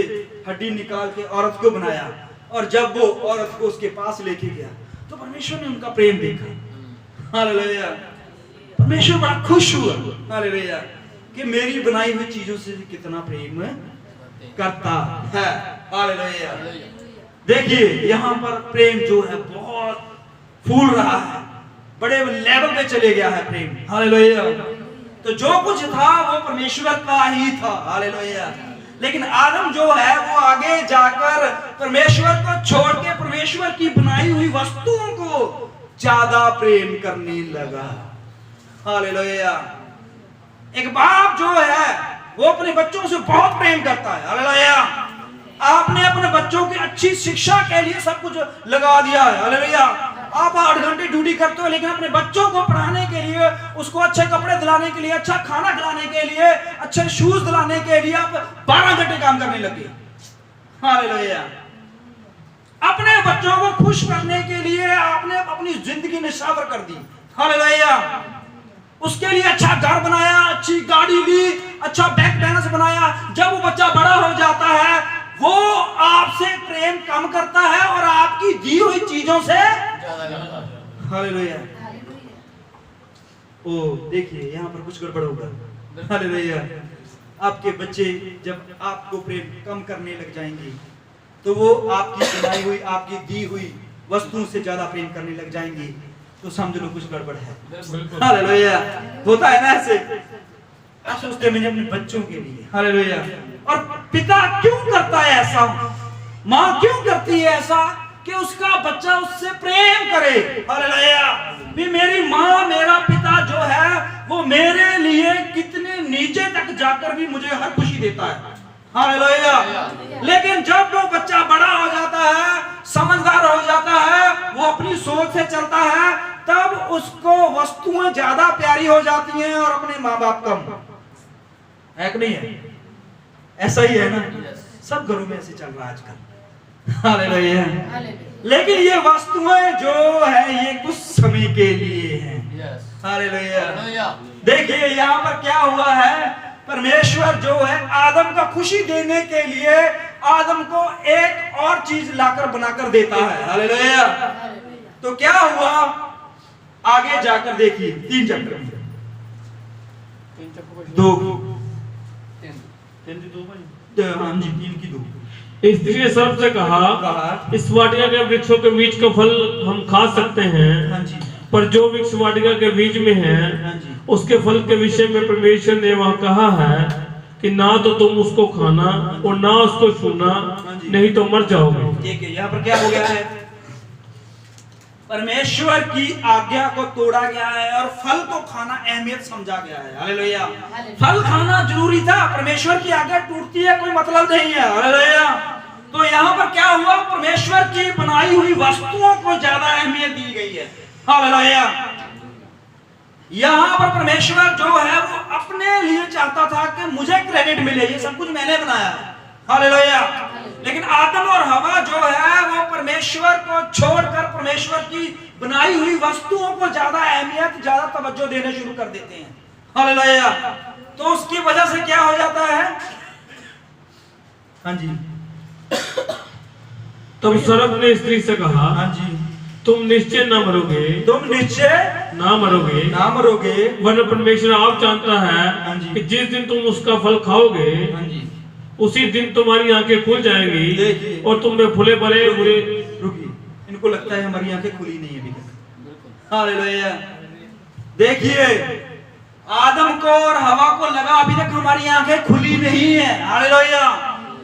हड्डी निकाल के औरत को बनाया, और जब वो औरत को उसके पास लेके गया तो परमेश्वर ने उनका प्रेम देखा। हालेलुया। परमेश्वर बड़ा खुश हुआ। हालेलुया। कि मेरी बनाई हुई चीजों से कितना प्रेम करता है। हालेलुया। देखिए, यहाँ पर प्रेम जो है बहुत फूल रहा है, बड़े लेवल पे चले गया है प्रेम। हालेलुया। तो जो कुछ था वो परमेश्वर का ही था। हालेलुया। लेकिन आदम जो है वो आगे जाकर परमेश्वर को छोड़ के परमेश्वर की बनाई हुई वस्तुओं को ज्यादा प्रेम करने लगा। हालेलुया। एक बाप जो है वो अपने बच्चों से बहुत प्रेम करता है। हालेलुया। आपने अपने बच्चों की अच्छी शिक्षा के लिए सब कुछ लगा दिया है। हालेलुया। आप 8 घंटे ड्यूटी करते हो, लेकिन अपने बच्चों को पढ़ाने के लिए, उसको अच्छे कपड़े दिलाने के लिए, अच्छा खाना खिलाने के लिए, अच्छे शूज दिलाने के लिए आप 12 घंटे काम करने लगे। हालेलुया। अपने बच्चों को खुश करने के लिए आपने अपनी जिंदगी निछावर कर दी। हालेलुया। उसके लिए अच्छा घर बनाया, अच्छी गाड़ी ली, अच्छा बैंक बैलेंस बनाया। जब वो बच्चा बड़ा हो जाता है वो आपसे प्रेम कम करता है और आपकी दी हुई चीजों से हालेलुया। ओ देखिए, यहाँ पर कुछ गड़बड़ होगा। हालेलुया। आपके बच्चे जब आपको प्रेम कम करने लग जाएंगे तो वो आपकी बनाई हुई, आपकी दी हुई वस्तुओं से ज्यादा प्रेम करने लग जाएंगे, तो समझ लो कुछ गड़बड़ है। हालेलुया। होता है ना ऐसे। आप सोचते मैंने अपने बच्चों के लिए। हालेलुया। और पिता क्यों करता है ऐसा, माँ क्यों करती है ऐसा कि उसका बच्चा उससे प्रेम करे। हालेलुया। भी मेरी माँ, मेरा पिता जो है वो मेरे लिए कितने नीचे तक जाकर भी मुझे हर खुशी देता है। हालेलुया। लेकिन जब वो बच्चा बड़ा हो जाता है, समझदार हो जाता है, वो अपनी सोच से चलता है, तब उसको वस्तुएं ज्यादा प्यारी हो जाती हैं और अपने माँ बाप कम। है कि नहीं है? ऐसा ही है ना, सब घरों में ऐसे चल रहा है आजकल। हालेलुया। लेकिन ये वस्तुएं जो है ये कुछ समय के लिए हैं। हालेलुया। देखिए यहाँ पर क्या हुआ है, परमेश्वर जो है आदम का खुशी देने के लिए आदम को एक और चीज लाकर बनाकर देता है। हालेलुया। तो क्या हुआ, आगे जाकर देखिए 3 चैप्टर में 2 हाँ जी 3 की 2। स्त्री ने सर्प से कहा, इस वाटिका के वृक्षों के बीच का फल हम खा सकते हैं, हाँ जी, पर जो वृक्ष वाटिका के बीच में है हाँ जी, उसके फल के विषय में परमेश्वर ने वहाँ कहा है कि ना तो तुम उसको खाना और ना उसको छूना, नहीं तो मर जाओगे। ठीक है, यहाँ पर क्या हो गया है? परमेश्वर की आज्ञा को तोड़ा गया है और फल को खाना अहमियत समझा गया है। हालेलुया। फल खाना जरूरी था, परमेश्वर की आज्ञा टूटती है कोई मतलब नहीं है। हालेलुया। तो यहाँ पर क्या हुआ? परमेश्वर की बनाई हुई वस्तुओं को ज्यादा अहमियत दी गई है। हालेलुया। यहाँ पर परमेश्वर जो है वो अपने लिए चाहता था कि मुझे क्रेडिट मिले, ये सब कुछ मैंने बनाया है। हालेलुया। लेकिन आदम और हवा जो है वो परमेश्वर को छोड़कर परमेश्वर की बनाई हुई वस्तुओं को ज्यादा अहमियत, ज्यादा तवज्जो देने शुरू कर देते हैं। हालेलुया। तो उसकी वजह से क्या हो जाता है? हाँ जी। तब स्वर्ग ने स्त्री से कहा, हाँ जी, तुम निश्चय ना मरोगे, तुम निश्चय ना मरोगे, ना मरोगे, वरना परमेश्वर आप जानता हाँ है जी। कि जिस दिन तुम उसका फल खाओगे, हाँ जी, उसी दिन तुम्हारी आंखें खुल जाएंगी देखिए। और तुम में फूले भरे बुरे। रुकिए, इनको लगता है हमारी आंखें खुली नहीं है अभी तक। हालेलुया। देखिए, आदम को और हवा को लगा अभी तक हमारी आंखें खुली नहीं है। हालेलुया।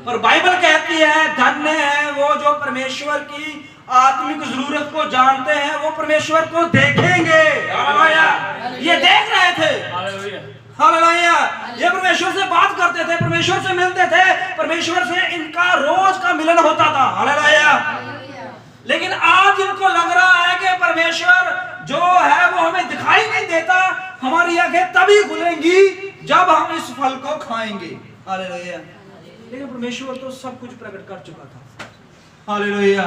और बाइबल कहती है धन्य है वो जो परमेश्वर की आत्मिक जरूरत को जानते हैं, वो परमेश्वर को देखेंगे। हालेलुया। ये देख रहे थे। हालेलुया। ये परमेश्वर से बात करते थे, परमेश्वर से मिलते थे, परमेश्वर से इनका रोज का मिलन होता था। हालेलुया। लेकिन आज इनको लग रहा है कि परमेश्वर जो है वो हमें दिखाई नहीं देता, हमारी आंखें तभी खुलेंगी जब हम इस फल को खाएंगे। हालेलुया। लेकिन परमेश्वर तो सब कुछ प्रकट कर चुका था। हालेलुया।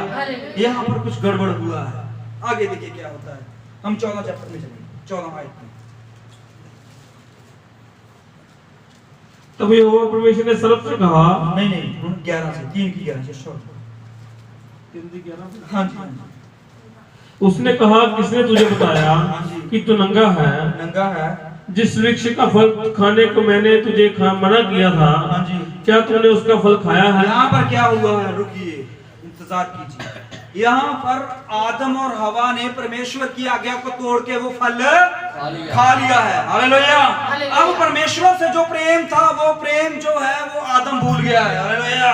यहाँ पर कुछ गड़बड़ हुआ है। आगे देखिए क्या होता है। हम 14 चैप्टर में चलेंगे, 14 आयत में। तब यहोवा परमेश्वर ने सर्प से कहा, नहीं 11 से 3 की 11 से हाँ जी, हाँ जी। उसने कहा, किसने तुझे बताया कि तू नंगा है? नंगा है। जिस वृक्ष का फल खाने को मैंने तुझे मना किया था, हाँ जी। क्या तूने उसका फल खाया है? यहाँ पर क्या हुआ है? रुकिए, इंतजार कीजिए। यहाँ पर आदम और हवा ने परमेश्वर की आज्ञा को तोड़ के वो फल खा लिया है। हालेलुया। अब परमेश्वर से जो प्रेम था वो प्रेम जो है वो आदम भूल गया है। हालेलुया।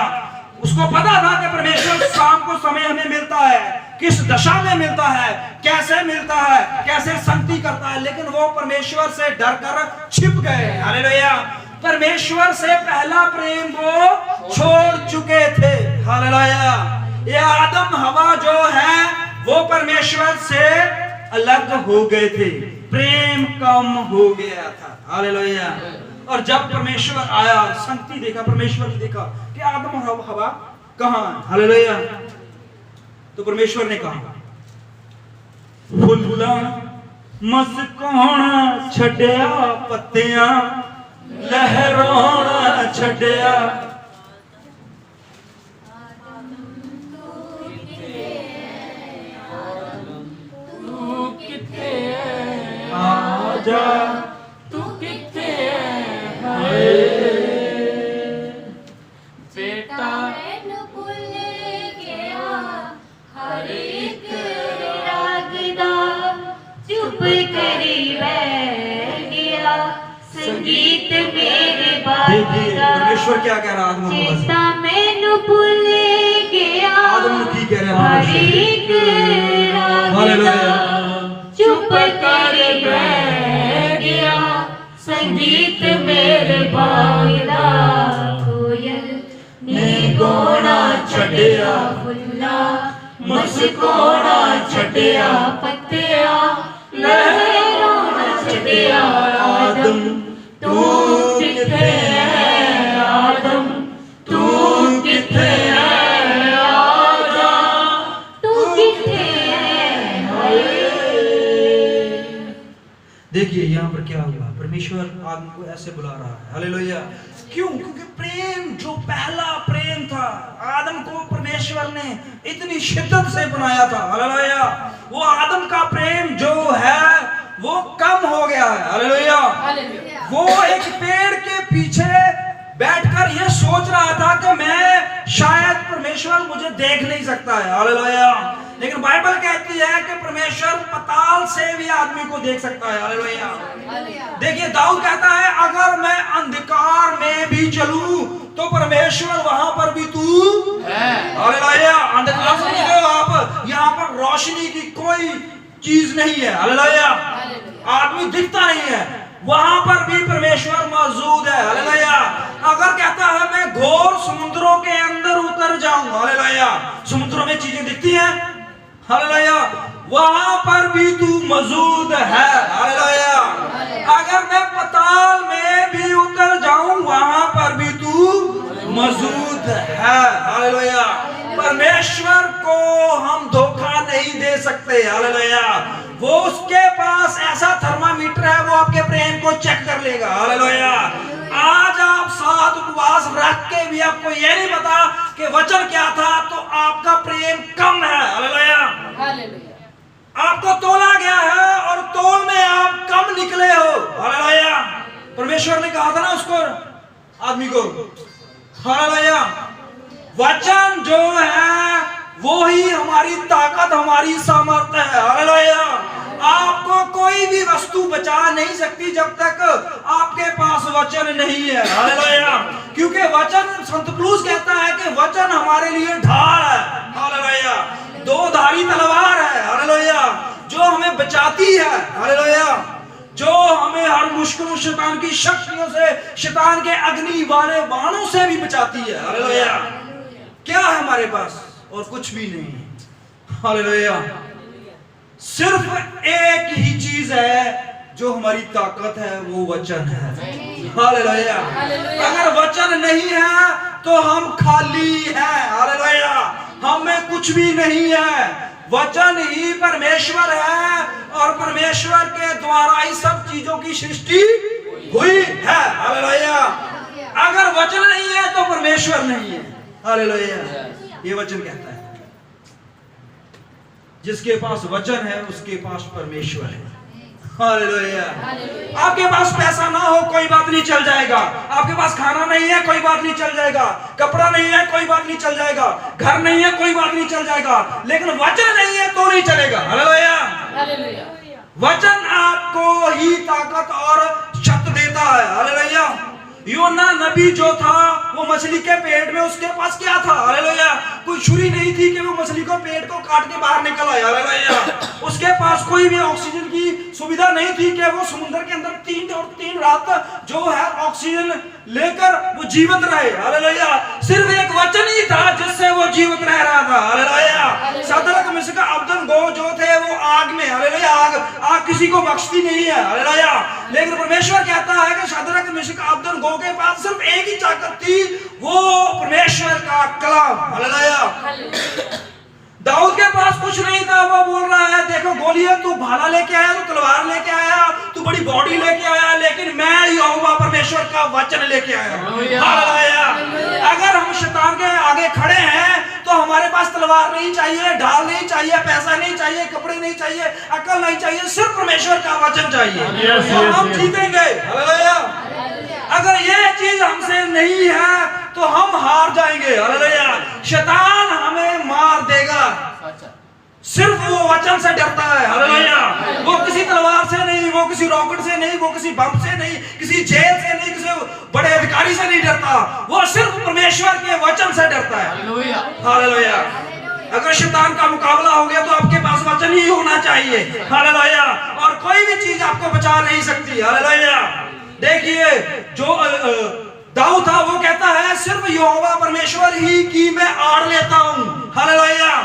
उसको पता था कि परमेश्वर शाम को समय हमें मिलता है, किस दशा में मिलता है, कैसे मिलता है, कैसे संगति करता है, लेकिन वो परमेश्वर से डरकर छिप गए। हालेलुया। परमेश्वर से पहला प्रेम वो छोड़ चुके थे। हालेलुया। ये आदम हवा जो है वो परमेश्वर से अलग हो गए थे, प्रेम कम हो गया था। हालेलुया। और जब परमेश्वर आया, संगति देखा, परमेश्वर ने देखा कि आदम और हवा कहां है। हालेलुया। तो परमेश्वर ने कहा, फुल्ला मस्काना छड्या, पत्तियां लहराना छड्या। आजा तू किथे है बेटा, मैनू भुल गया हर एक राग दा, चुप करी बैठ गया संगीत मेरे बाग देखिए दा। परमेश्वर क्या कह रहा है? चेता मैनू भुल गया आदम ने की कह रहा है? हर एक राग हालेलुया। दा, चुप करी बैठ गया संगीत मेरे बाग दा। कोयल नी गोना छड्या, फुल्ला मुस्कोना छड्या, पत्तियां लहराना छड्या। आदम तू किथे है? आदम तू किथे है? आजा तू किथे है? देखिए यहाँ पर क्या हुआ? परमेश्वर आदम को ऐसे बुला रहा है। हालेलुया। क्यों? क्योंकि प्रेम जो पहला प्रेम था, आदम को परमेश्वर ने इतनी शिद्दत से बनाया था। हालेलुया। वो आदम का प्रेम जो है वो कम हो गया है। हालेलुया। वो एक पेड़ के पीछे बैठकर ये सोच रहा था कि मैं शायद परमेश्वर मुझे देख नहीं सकता है। हालेलुया। लेकिन बाइबल कहती है कि परमेश्वर पताल से भी आदमी को देख सकता है। हालेलुया। देखिए दाऊद कहता है, अगर अगर मैं अंधकार में भी चलूं तो परमेश्वर वहां पर भी तू है। हालेलुया। अंधकार समझते हो आप, यहाँ पर रोशनी की कोई चीज नहीं है। हालेलुया। आदमी दिखता नहीं है, वहां पर भी परमेश्वर मौजूद है। हालेलुया। अगर कहता है मैं घोर समुद्रों के अंदर उतर जाऊं, हालेलुया, समुद्रों में चीजें दिखती हैं, हालेलुया, वहां पर भी तू मौजूद है। हालेलुया। अगर मैं पाताल में भी उतर जाऊं, वहां पर भी तू मौजूद है। हालेलुया। परमेश्वर को हम धोखा नहीं दे सकते। हालेलुया। वो उसके पास ऐसा थर्मामीटर है, वो आपके प्रेम को चेक कर लेगा। हालेलुया। आज आप 7 उपवास रख के भी आपको ये नहीं पता कि वचन क्या था, तो आपका प्रेम कम है। हालेलुया। आपको तोला गया है और तोल में आप कम निकले हो। हालेलुया। परमेश्वर ने कहा था ना उसको, आदमी को, हालेलुया, वचन जो है वो ही हमारी ताकत, हमारी सामर्थ्य है। हालेलुया। आपको कोई भी वस्तु बचा नहीं सकती जब तक आपके पास वचन नहीं है। हालेलुया। क्योंकि वचन, संत पौलुस कहता है कि वचन हमारे लिए ढाल है। हालेलुया। 2 धारी तलवार है। हालेलुया। जो हमें बचाती है। हालेलुया। जो हमें हर मुश्किल शैतान की शक्तियों से, शैतान के अग्नि वाले बाणों से भी बचाती है। हालेलुया। क्या है हमारे पास? और कुछ भी नहीं। हालेलुया। सिर्फ एक ही चीज है जो हमारी ताकत है, वो वचन है। हालेलुया। अगर वचन नहीं है तो हम खाली हैं। हालेलुया। हमें कुछ भी नहीं है। वचन ही परमेश्वर है और परमेश्वर के द्वारा ही सब चीजों की सृष्टि हुई है। हालेलुया। अगर वचन नहीं है तो परमेश्वर नहीं है। हालेलुया। ये वचन कहता है जिसके पास वचन है उसके पास परमेश्वर है। हालेलुया। आपके पास पैसा ना हो कोई बात नहीं, चल जाएगा। आपके पास खाना नहीं है कोई बात नहीं, चल जाएगा। कपड़ा नहीं है कोई बात नहीं, चल जाएगा। घर नहीं है कोई बात नहीं, चल जाएगा। लेकिन वचन नहीं है तो नहीं चलेगा। हालेलुया। वचन आपको ही ताकत और शक्ति देता है। हालेलुया। योना नबी जो था वो मछली के पेट में, उसके पास क्या था? हालेलुया। कोई छुरी नहीं थी कि वो मछली को पेट को काट के बाहर निकल आया। हालेलुया। उसके पास कोई भी ऑक्सीजन की सुविधा नहीं थी कि वो समुद्र के अंदर 3 रात जो है ऑक्सीजन लेकर वो जीवित रहे। हालेलुया। सिर्फ एक वचन ही था जिससे वो जीवित रह रहा था। हालेलुया। शद्रक मिशक अबेदनगो जो थे वो आग में, हालेलुया, आग किसी को बख्शती नहीं है। हालेलुया। लेकिन परमेश्वर कहता है कि शद्रक मिशक अबेदनगो के पास सिर्फ एक ही ताकत थी, वो परमेश्वर का कलाम। हालेलुया। दाऊद के पास कुछ नहीं था, वो बोल रहा है देखो गोलियत तू भाला लेके आया, तू तलवार लेके आया, तू बड़ी बॉडी लेके आया, लेकिन मैं यहोवा परमेश्वर का वचन लेके आया। हालेलुया। अगर हम शैतान के आगे खड़े हैं तो हमारे पास तलवार नहीं चाहिए, ढाल नहीं चाहिए, पैसा नहीं चाहिए, कपड़े नहीं चाहिए, अकल नहीं चाहिए, सिर्फ परमेश्वर का वचन चाहिए। तो हम जीतेंगे। हालेलुया। अगर ये चीज हमसे नहीं है तो हम हार जाएंगे। हालेलुया। शैतान हमें मार देगा। सिर्फ वो वचन से डरता है। हालेलुया। वो किसी तलवार से नहीं, वो किसी रॉकेट से नहीं, वो किसी बम से नहीं, किसी जेल से नहीं, किसी बड़े अधिकारी से नहीं डरता। वो सिर्फ परमेश्वर के वचन से डरता है। हालेलुया। अगर शैतान का मुकाबला हो गया तो आपके पास वचन ही होना चाहिए। हालेलुया। और कोई भी चीज आपको बचा नहीं सकती। हालेलुया। देखिए जो दाऊद था वो कहता है सिर्फ यहोवा परमेश्वर ही की मैं आड़ लेता हूं। हालेलुया।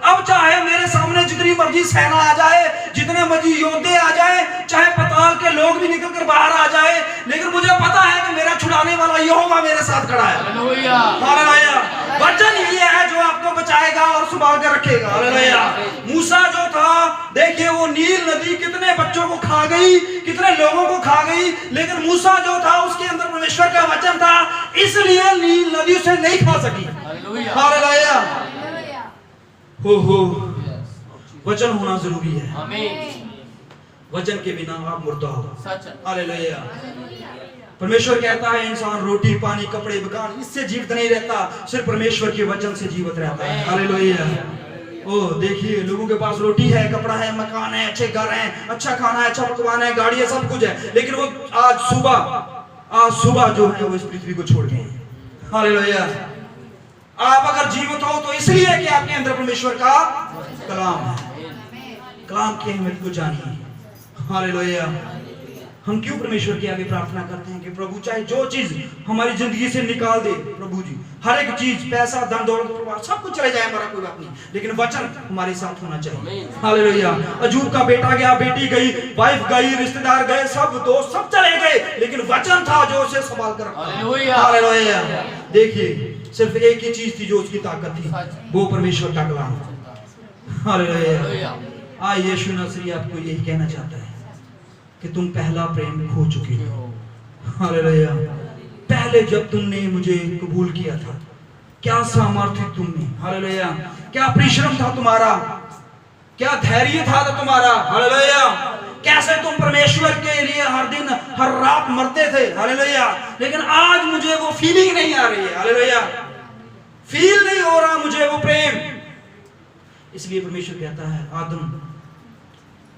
अब चाहे मेरे सामने जितनी मर्जी सेना आ जाए, जितने मर्जी योद्धे आ जाए, चाहे पाताल के लोग भी निकल कर बाहर आ जाए, लेकिन मुझे पता है कि मेरा छुड़ाने वाला यहोवा मेरे साथ खड़ा है। हालेलुया। वचन ही है जो आपको बचाएगा और संभाल कर रखेगा। हालेलुया। मूसा जो था, देखिए वो नील नदी कितने बच्चों को खा गई, कितने लोगों को खा गई, लेकिन मूसा जो था उसके अंदर परमेश्वर का वचन था, इसलिए नील नदी उसे नहीं खा सकी। हालेलुया। हो वचन होना जरूरी है। वचन के बिना आप मुर्दा हो। हालेलुया। परमेश्वर कहता है इंसान रोटी पानी कपड़े मकान इससे जीवित नहीं रहता, सिर्फ परमेश्वर के वचन से जीवित रहता है। हालेलुया। ओ देखिए लोगों के पास रोटी है, कपड़ा है, मकान है, अच्छे घर हैं, अच्छा खाना है, अच्छा पकवान है, गाड़ी है, सब कुछ है, लेकिन वो आज सुबह आज सुबह जो है वो इस पृथ्वी को छोड़ गए हैं। हालेलुया। आप अगर जीवित हो तो इसलिए कि आपके अंदर परमेश्वर का कलाम है। कलाम की अहमियत को जानिए। हालेलुया। हम क्यों परमेश्वर के आगे प्रार्थना करते हैं कि प्रभु चाहे जो चीज हमारी जिंदगी से निकाल दे, प्रभु जी हर एक चीज, पैसा, धन दौलत, परिवार सब कुछ चले जाए, हमारा कोई बात नहीं, लेकिन वचन हमारे साथ होना चाहिए। हालेलुया। अजूब का बेटा गया, बेटी गई, वाइफ गई, रिश्तेदार गए, सब दोस्त सब चले गए, लेकिन वचन था जो उसे संभाल कर रखा। हालेलुया। देखिए सिर्फ एक ही चीज थी जो उसकी ताकत थी, वो परमेश्वर का कलाम। हालेलुया। आज यीशु नासरी आपको यही कहना चाहता है कि तुम पहला प्रेम खो चुके हो। हालेलुया। पहले जब तुमने मुझे कबूल किया था, क्या सामर्थ्य तुम में, हालेलुया, क्या परिश्रम था तुम्हारा, क्या धैर्य था तुम्हारा। हालेलुया। कैसे तुम परमेश्वर के लिए हर दिन हर रात मरते थे। हालेलुया। लेकिन आज मुझे वो फीलिंग नहीं आ रही है। हालेलुया। फील नहीं हो रहा मुझे वो प्रेम। इसलिए परमेश्वर कहता है, आदम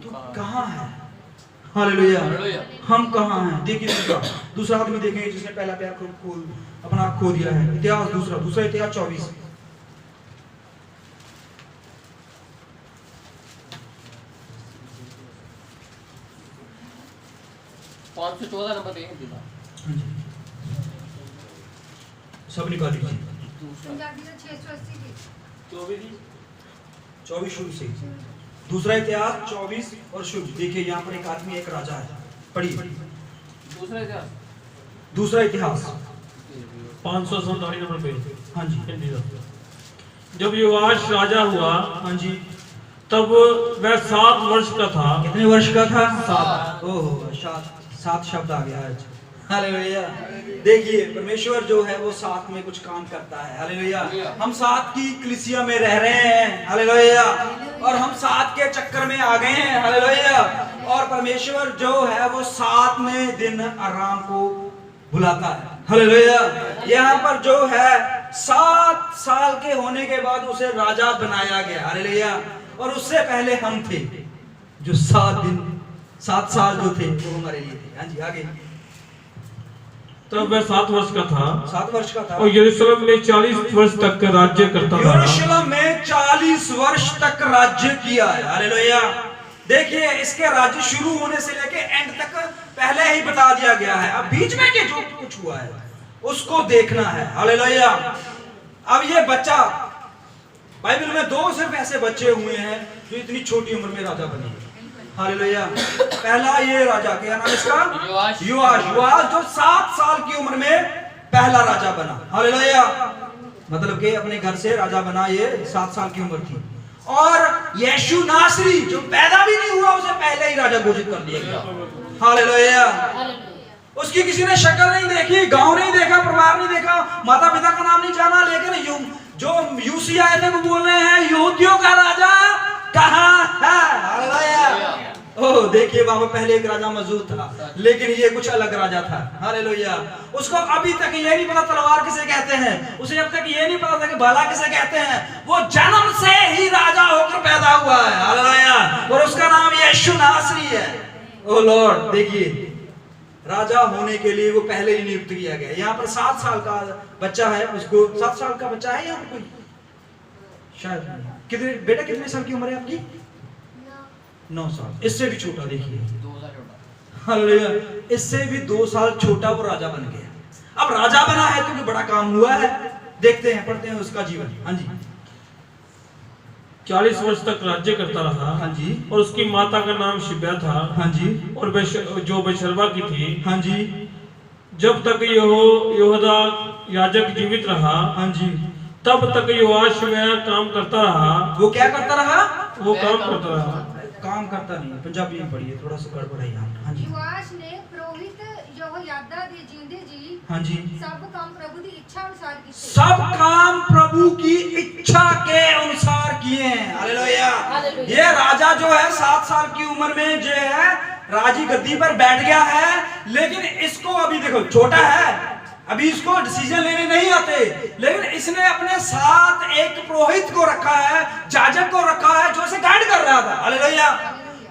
तू कहां है। हालेलुया। हम कहां हैं। देखिए दूसरा आदमी देखेंगे जिसने पहला प्यार अपना आप खो दिया है। इतिहास दूसरा इतिहास 24 514 नंबर देखें। सब निकाल लीजिए। पंजाबी का 680 की 24 शुरू से। दूसरा इतिहास 24 और शुरू। देखिए यहाँ पर एक आदमी, एक राजा है। पढ़िए दूसरा इतिहास 547 नंबर पे। हाँ जी। हिंदी का। जब योआश राजा हुआ, हाँ जी, तब वह 7 वर्ष का था। कितने वर्ष का था? 7। ओहो, 7 शब्द आ गया आज। हालेलुया। देखिए परमेश्वर जो है वो साथ में कुछ काम करता है। हालेलुया। हम साथ की कलीसिया में रह रहे हैं। हालेलुया। और हम साथ के चक्कर में आ गए हैं। हालेलुया। और परमेश्वर जो है वो साथ में दिन आराम को बुलाता है। हालेलुया। यहाँ पर जो है 7 साल के होने के बाद उसे राजा बनाया गया। हालेलुया। और उससे पहले हम थे जो 7 साल जो थे वो हमारे लिए थे। हाँ जी, आगे। तब वह 7 वर्ष का था। 7 वर्ष का था। और यरूशलेम में 40 वर्ष तक राज्य करता रहा। यरूशलेम में 40 वर्ष तक राज्य किया है। हालेलुया। देखिए इसके राज्य शुरू होने से लेके एंड तक पहले ही बता दिया गया है। अब बीच में के जो कुछ हुआ है उसको देखना है। हालेलुया। अब ये बच्चा, बाइबल में 2 सिर्फ ऐसे बच्चे हुए हैं जो इतनी छोटी उम्र में राजा बने। हालेलुया। पहला ये राजा, क्या नाम इसका? योआश, जो 7 साल की उम्र में पहला राजा बना। हालेलुया। मतलब कि अपने घर से राजा बना, ये 7 साल की उम्र थी। और यीशु नासरी जो पैदा भी नहीं हुआ उसे पहले ही राजा घोषित कर दिया गया। हालेलुया। उसकी किसी ने शक्ल नहीं देखी, गांव नहीं देखा, परिवार नहीं देखा, माता पिता का नाम नहीं जाना, लेकिन जो यूसी आए थे वो बोल रहे हैं यहूदियों का राजा कहां है। हालेलुया। ओह देखिए वहां पर पहले एक राजा मौजूद था, लेकिन ये कुछ अलग राजा था। हालेलुया। उसको अभी तक ये नहीं पता तलवार किसे कहते हैं, उसे अब तक ये नहीं पता था कि भाला किसे कहते हैं। वो जन्म से ही राजा होकर पैदा हुआ है। हालेलुया। और उसका नाम यीशु नासरी है। ओह लॉर्ड, देखिए राजा होने के लिए वो पहले ही नियुक्त किया गया। यहाँ पर 7 साल का बच्चा है, उसको 7 साल का बच्चा है यहाँ पर कोई शायद। कितने बेटा, कितने साल की उम्र है आपकी? 9 साल। इससे भी छोटा, देखिए 2 साल छोटा। हालेलुया। इससे भी 2 साल छोटा वो राजा बन गया। अब राजा बना है तो बड़ा काम हुआ है। देखते हैं, पढ़ते हैं उसका जीवन। हाँ जी। 40 वर्ष तक राज्य करता रहा। हाँ जी। और उसकी माता का नाम शिब्या था। हाँ जी। और जो बेशरबा की थी। हाँ जी। जब तक यहोदा याजक जीवित रहा, हाँ जी, तब तक योआश वह काम करता रहा। वो क्या करता रहा? वो काम करता रहा। काम करता नहीं है। पंजाबी में पढ़िए, थोड़ा सा गड़बड़ है यहाँ। हाँ जी। योआश ने पुरोहित यहोयादा दे जींदे जी हाँ जी। सब काम प्रभु की इच्छा अनुसार किए। सब काम प्रभु की इच्छा के अनुसार किए हैं। हालेलुया। ये राजा जो है 7 साल की उम्र में जो है राजी गद्दी पर बैठ गया है, लेकिन इसको अभी देखो छोटा है, अभी इसको डिसीजन लेने नहीं आते, लेकिन इसने अपने साथ एक पुरोहित को रखा है, जाजक को रखा है जो इसे गाइड कर रहा था। हालेलुया।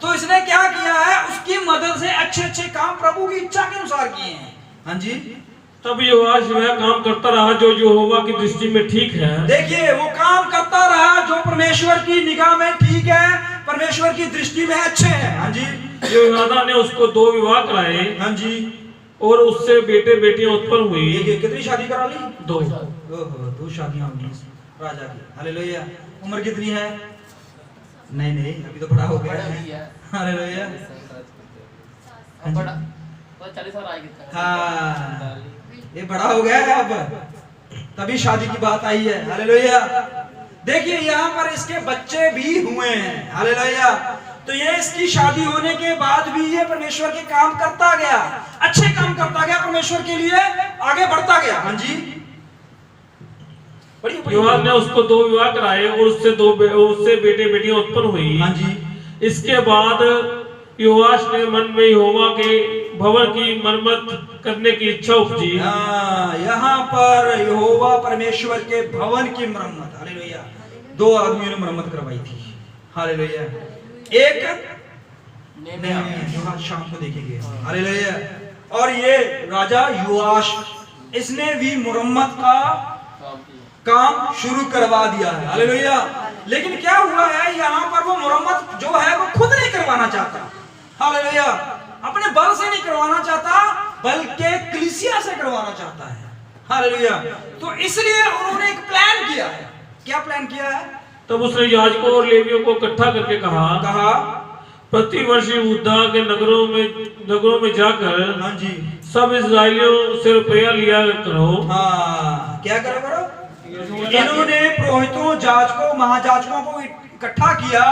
तो इसने क्या किया है, उसकी मदद से अच्छे अच्छे काम प्रभु की इच्छा के अनुसार किए हैं। हाँ जी, तब योआश वह काम करता रहा जो यहोवा की दृष्टि में ठीक है। देखिए वो काम करता रहा जो परमेश्वर की निगाह में ठीक है, परमेश्वर की दृष्टि में अच्छे हैं। हाँ जी, यहोयादा ने उसको 2 विवाह कराए हाँ जी, और उससे बेटे बेटियां उत्पन्न हुई। देखिए कितनी शादी करा ली? 2। ओहो, 2 शादियां हुई राजा की। हालेलुया। उम्र कितनी है? नहीं अभी तो बड़ा हो गया है। हालेलुया। अब बड़ा तो 40 साल आएगी। हाँ, ये बड़ा हो गया है अब, तभी शादी की बात आई है। हालेलुया। देखिए यहाँ पर इसके बच्चे भी हुए हैं। हालेलुया। तो ये इसकी शादी होने के बाद भी ये परमेश्वर के काम करता गया, अच्छे काम करता गया, परमेश्वर के लिए आगे बढ़ता गया। हाँ जी, योआश ने उसको 2 विवाह कराए और उससे बेटे बेटियां उत्पन्न हुई। हाँ जी, इसके बाद योआश ने मन में यहोवा के भवन की मरम्मत करने की इच्छा उपजी। यहाँ पर यहोवा परमेश्वर के भवन की मरम्मत, हालेलुया, 2 आदमियों ने मरम्मत करवाई थी। हालेलुया। एक जो आज शाम को देखेंगे। हालेलुया। और ये राजा योआश, इसने भी मरम्मत का काम शुरू करवा दिया है। हालेलुया। लेकिन क्या हुआ है, यहाँ पर वो मरम्मत जो है वो खुद नहीं करवाना चाहता। हालेलुया। अपने बल से नहीं करवाना चाहता, बल्कि कलीसिया से करवाना चाहता है। हालेलुया। तो इसलिए उन्होंने एक प्लान किया है। क्या प्लान किया है? तब उसने याजकों और लेवियों को इकट्ठा करके कहा प्रति वर्ष यहूदा के नगरों में जाकर, हाँ जी, सब इस्राएलियों से रुपया लिया करो। हाँ, क्या करो? इन्होंने पुरोहितों, जाजकों, महाजाजकों को इकट्ठा किया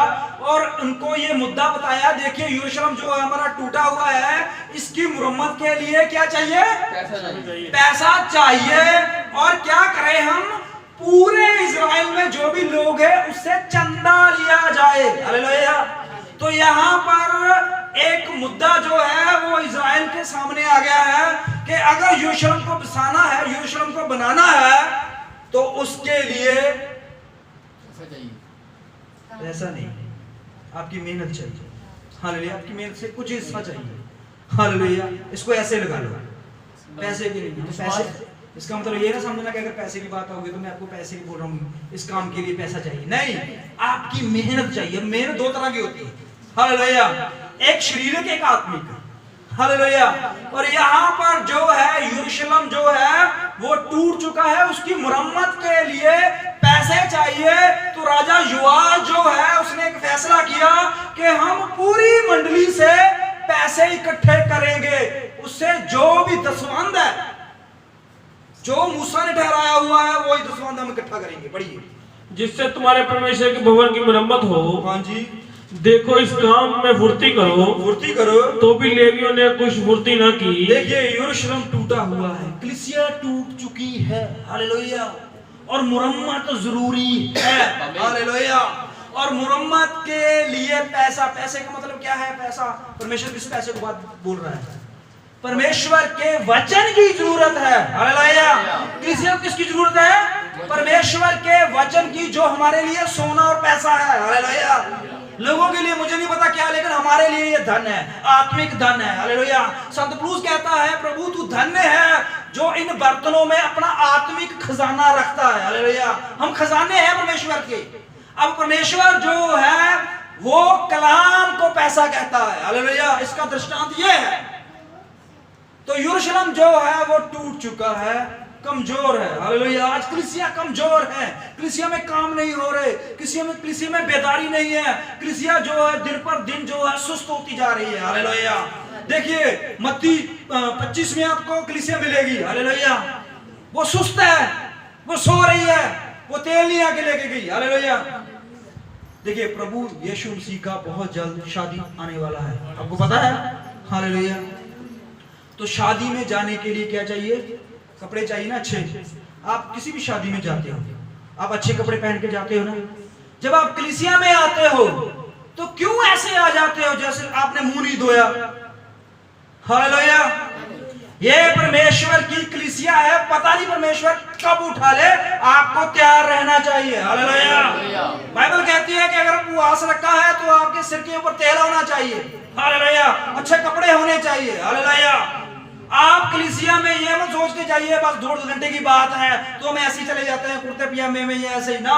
और उनको ये मुद्दा बताया, देखिए यरूशलेम जो हमारा टूटा हुआ है, इसकी मुरम्मत के लिए क्या चाहिए? पैसा चाहिए। और क्या करें हम? पूरे इजराइल में जो भी लोग हैं उससे चंदा लिया जाए। हालेलुया। तो यहाँ पर एक मुद्दा जो है वो इजराइल के सामने आ गया है कि अगर यरूशलेम को बसाना है, यरूशलेम को बनाना है, तो उसके लिए ऐसा नहीं, आपकी मेहनत चाहिए। हालेलुया। आपकी मेहनत से कुछ हिस्सा चाहिए। हालेलुया। इसको ऐसे लगा लो, पैसे की नहीं, पैसे, इसका मतलब ये ना समझना कि अगर पैसे की बात होगी तो मैं आपको पैसे की बोल रहा हूँ, इस काम के लिए पैसा चाहिए, नहीं, आपकी मेहनत चाहिए। मेहनत 2 तरह की होती है। हालेलुया। एक शारीरिक, एक आत्मिक। हालेलुया। और यहाँ पर जो है यरूशलेम जो है वो टूट चुका है, उसकी मुरम्मत के लिए पैसे चाहिए। तो राजा योआश जो है उसने एक फैसला किया कि हम पूरी मंडली से पैसे इकट्ठे करेंगे, उससे जो भी दसवंध है, जो मूसा ने ठहराया हुआ है, वही दसवंध हम इकट्ठा करेंगे। पढ़िए, जिससे तुम्हारे परमेश्वर के भवन की मरम्मत हो। हाँ जी। देखो इस काम में फुर्ती करो। तो भी लेवियों ने कुछ फुर्ती ना की। देखिए यरूशलेम टूटा हुआ है, कलीसिया टूट चुकी है। हालेलुया। और मुरम्मत जरूरी है। हालेलुया। और मुरम्मत के लिए पैसा, पैसे का मतलब क्या है? पैसा, परमेश्वर किस पैसे को बात बोल रहा है? परमेश्वर के वचन की जरूरत है। हालेलुया। कलीसिया को किसकी जरूरत है? परमेश्वर के वचन की, जो हमारे लिए सोना और पैसा है। हालेलुया। लोगों के लिए मुझे नहीं पता क्या, लेकिन हमारे लिए ये धन है, आत्मिक धन है। हालेलुया। संत पौलुस कहता है, प्रभु तू धन्य है जो इन बर्तनों में अपना आत्मिक खजाना रखता है। हालेलुया। हम खजाने हैं परमेश्वर के। अब परमेश्वर जो है वो कलाम को पैसा कहता है। हालेलुया। इसका दृष्टांत ये है। तो यरूशलेम जो है वो टूट चुका है, कमजोर है। हालेलुया। आज कलीसिया कमजोर है, कलीसिया में काम नहीं हो रहे, कलीसिया में बेदारी नहीं है, कलीसिया जो है दिन पर दिन जो है सुस्त होती जा रही है। हालेलुया। देखिए मत्ती 25 में आपको कलीसिया मिलेगी। हालेलुया। वो सुस्त है, वो सो रही है, वो तेल नहीं आके लेके गई। हालेलुया। देखिए प्रभु यीशु मसीह का बहुत जल्द शादी आने वाला है, आपको पता है। हालेलुया। तो शादी में जाने के लिए क्या चाहिए? कपड़े चाहिए ना अच्छे। आप किसी भी शादी में जाते हो, आप अच्छे कपड़े पहन के जाते हो ना। जब आप कलीसिया में आते हो तो क्यों ऐसे आ जाते हो जैसे आपने मुंह नहीं धोया? हालेलुया। ये परमेश्वर की कलीसिया है, पता नहीं परमेश्वर कब उठा ले, आपको तैयार रहना चाहिए। हालेलुया। बाइबल कहती है कि अगर उपवास रखा है तो आपके सिर के ऊपर तेल होना चाहिए। हालेलुया। अच्छे कपड़े होने चाहिए। हालेलुया। आप कलीसिया में ये मत सोच के जाइए बस 2 घंटे की बात है तो हम ऐसे ही चले जाते हैं कुर्ते पजामे में, ये ऐसे ही ना,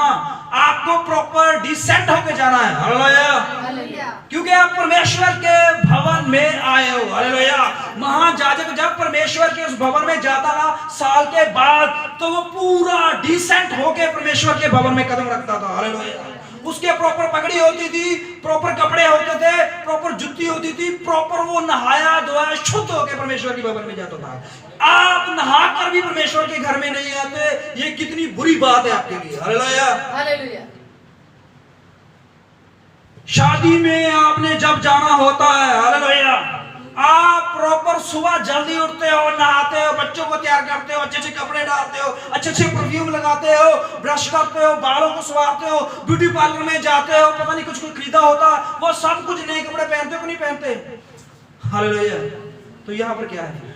आपको प्रॉपर डिसेंट होके जाना है। हालेलुया। क्योंकि आप परमेश्वर के भवन में आए हो। हालेलुया। महायाजक जब परमेश्वर के उस भवन में जाता ना साल के बाद, तो वो पूरा डिसेंट होके परमेश्वर के भवन में कदम रखता था। हालेलुया। उसके प्रॉपर पगड़ी होती थी, प्रॉपर कपड़े होते थे, प्रॉपर जुत्ती होती थी, प्रॉपर वो नहाया धोया शुद्ध होकर परमेश्वर के भवन में जाता था। आप नहाकर भी परमेश्वर के घर में नहीं आते, ये कितनी बुरी बात है आपके लिए। हालेलुया। हालेलुया। शादी में आपने जब जाना होता है, हालेलुया, आप प्रॉपर सुबह जल्दी उठते हो, नहाते हो, बच्चों को तैयार करते हो, अच्छे अच्छे कपड़े डालते हो, अच्छे अच्छे परफ्यूम लगाते हो, ब्रश करते हो, बालों को संवारते हो, ब्यूटी पार्लर में जाते हो, पता नहीं कुछ खरीदा होता, वो सब कुछ नए कपड़े पहनते हो कि नहीं पहनते? हालेलुया। तो यहाँ पर क्या है?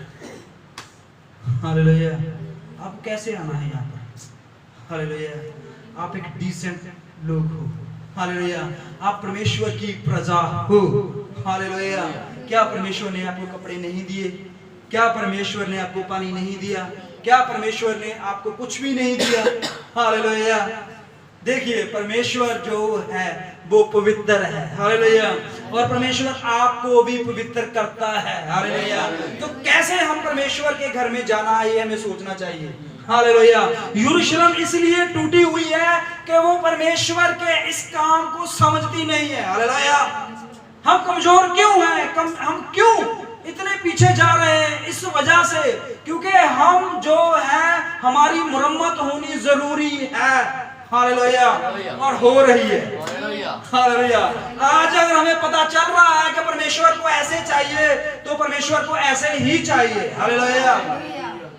हालेलुया। आप कैसे आना है यहाँ पर? हालेलुया। आप एक डिसेंट लोग हो। हालेलुया। आप परमेश्वर की प्रजा हो। हालेलुया। क्या परमेश्वर ने आपको कपड़े नहीं दिए? क्या परमेश्वर ने आपको पानी नहीं दिया? क्या परमेश्वर ने आपको कुछ भी नहीं दिया? हालेलुया। देखिए, परमेश्वर जो है वो पवित्र है। हालेलुया। और परमेश्वर आपको भी पवित्र करता है। हालेलुया। तो कैसे हम परमेश्वर के घर में जाना है, ये हमें सोचना चाहिए। हालेलुया। यरूशलेम इसलिए टूटी हुई है कि वो परमेश्वर के इस काम को समझती नहीं है। हालेलुया। हम कमजोर क्यों हैं? हम क्यों इतने पीछे जा रहे हैं? इस वजह से, क्योंकि हम जो है हमारी मुरम्मत होनी जरूरी है। हालेलुया। और हो रही है। हालेलुया। आज अगर हमें पता चल रहा है कि परमेश्वर को ऐसे चाहिए, तो परमेश्वर को ऐसे ही चाहिए। हालेलुया।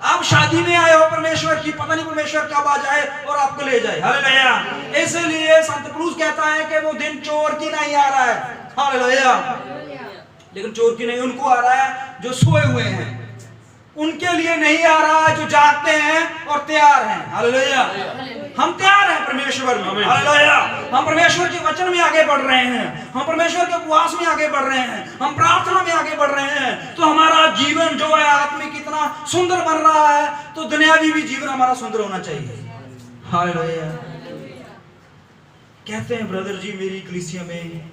आप शादी में आए हो परमेश्वर की, पता नहीं परमेश्वर कब आ जाए और आपको ले जाए। हालेलुया। इसलिए संत पौलुस कहता है कि वो दिन चोर की नहीं आ रहा है। हालेलुया। लेकिन चोर की नहीं उनको आ रहा है जो सोए हुए हैं, उनके लिए नहीं आ रहा है जो जागते हैं और तैयार हैं। हालेलुया। हम तैयार हैं परमेश्वर में। हालेलुया। हम परमेश्वर के वचन में आगे बढ़ रहे हैं, हम परमेश्वर के उपवास में आगे बढ़ रहे हैं, हम प्रार्थना में आगे बढ़ रहे हैं, तो हमारा जीवन जो है आत्मिक कितना सुंदर बन रहा है, तो दुनियावी भी जीवन हमारा सुंदर होना चाहिए। हालेलुया। कहते हैं ब्रदर जी मेरी कलीसिया में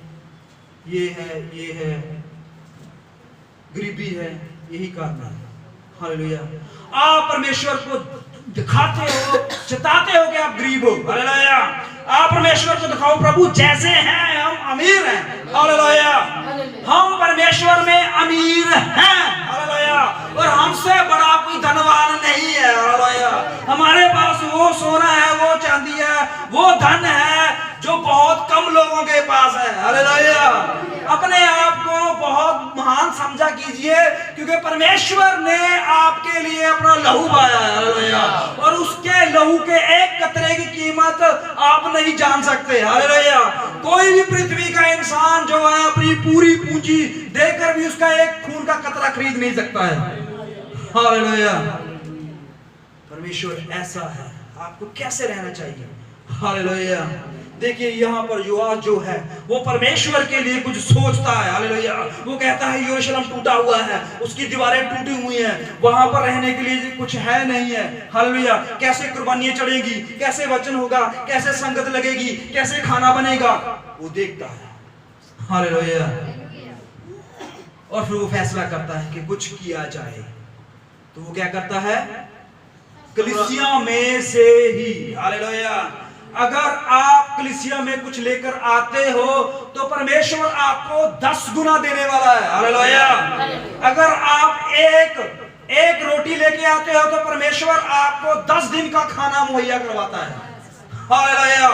ये है, गरीबी है, यही कारण है। हालेलुया। आप परमेश्वर को दिखाते हो, चिताते हो कि आप गरीब हो। हालेलुया। आप परमेश्वर को दिखाओ, प्रभु जैसे हैं हम अमीर हैं। हालेलुया। हम परमेश्वर में अमीर हैं। हालेलुया। और हमसे बड़ा कोई धनवान नहीं है। हालेलुया। हमारे पास वो सोना है, वो चांदी है, वो धन है जो बहुत कम लोगों के पास है। हालेलुया। अपने आप को बहुत महान समझा कीजिए, क्योंकि परमेश्वर ने आपके लिए अपना लहू बहाया है। हालेलुया। और उसके लहू के एक कतरे की कीमत आप नहीं जान सकते। हालेलुया। कोई भी पृथ्वी का इंसान जो है अपनी पूरी पूंजी देकर भी उसका एक खून का कतरा खरीद नहीं सकता है। हालेलुया। परमेश्वर ऐसा है, आपको कैसे रहना चाहिए? हालेलुया। देखिए यहाँ पर योआश जो है वो परमेश्वर के लिए कुछ सोचता है। हालेलुया। वो कहता है यरूशलेम टूटा हुआ है, उसकी दीवारें टूटी हुई हैं, वहां पर रहने के लिए कुछ है नहीं है। हालेलुया। कैसे कुर्बानियां चढ़ेगी, कैसे वचन होगा, कैसे संगत लगेगी, कैसे खाना बनेगा, वो देखता है। हालेलुया। और फिर वो फैसला करता है कि कुछ किया जाए। तो वो क्या करता है? कलीसिया में से ही। हालेलुया। अगर आप कलीसिया में कुछ लेकर आते हो तो परमेश्वर आपको 10 गुना देने वाला है। हालेलुया। अगर आप एक रोटी लेके आते हो तो परमेश्वर आपको 10 दिन का खाना मुहैया करवाता है। हालेलुया।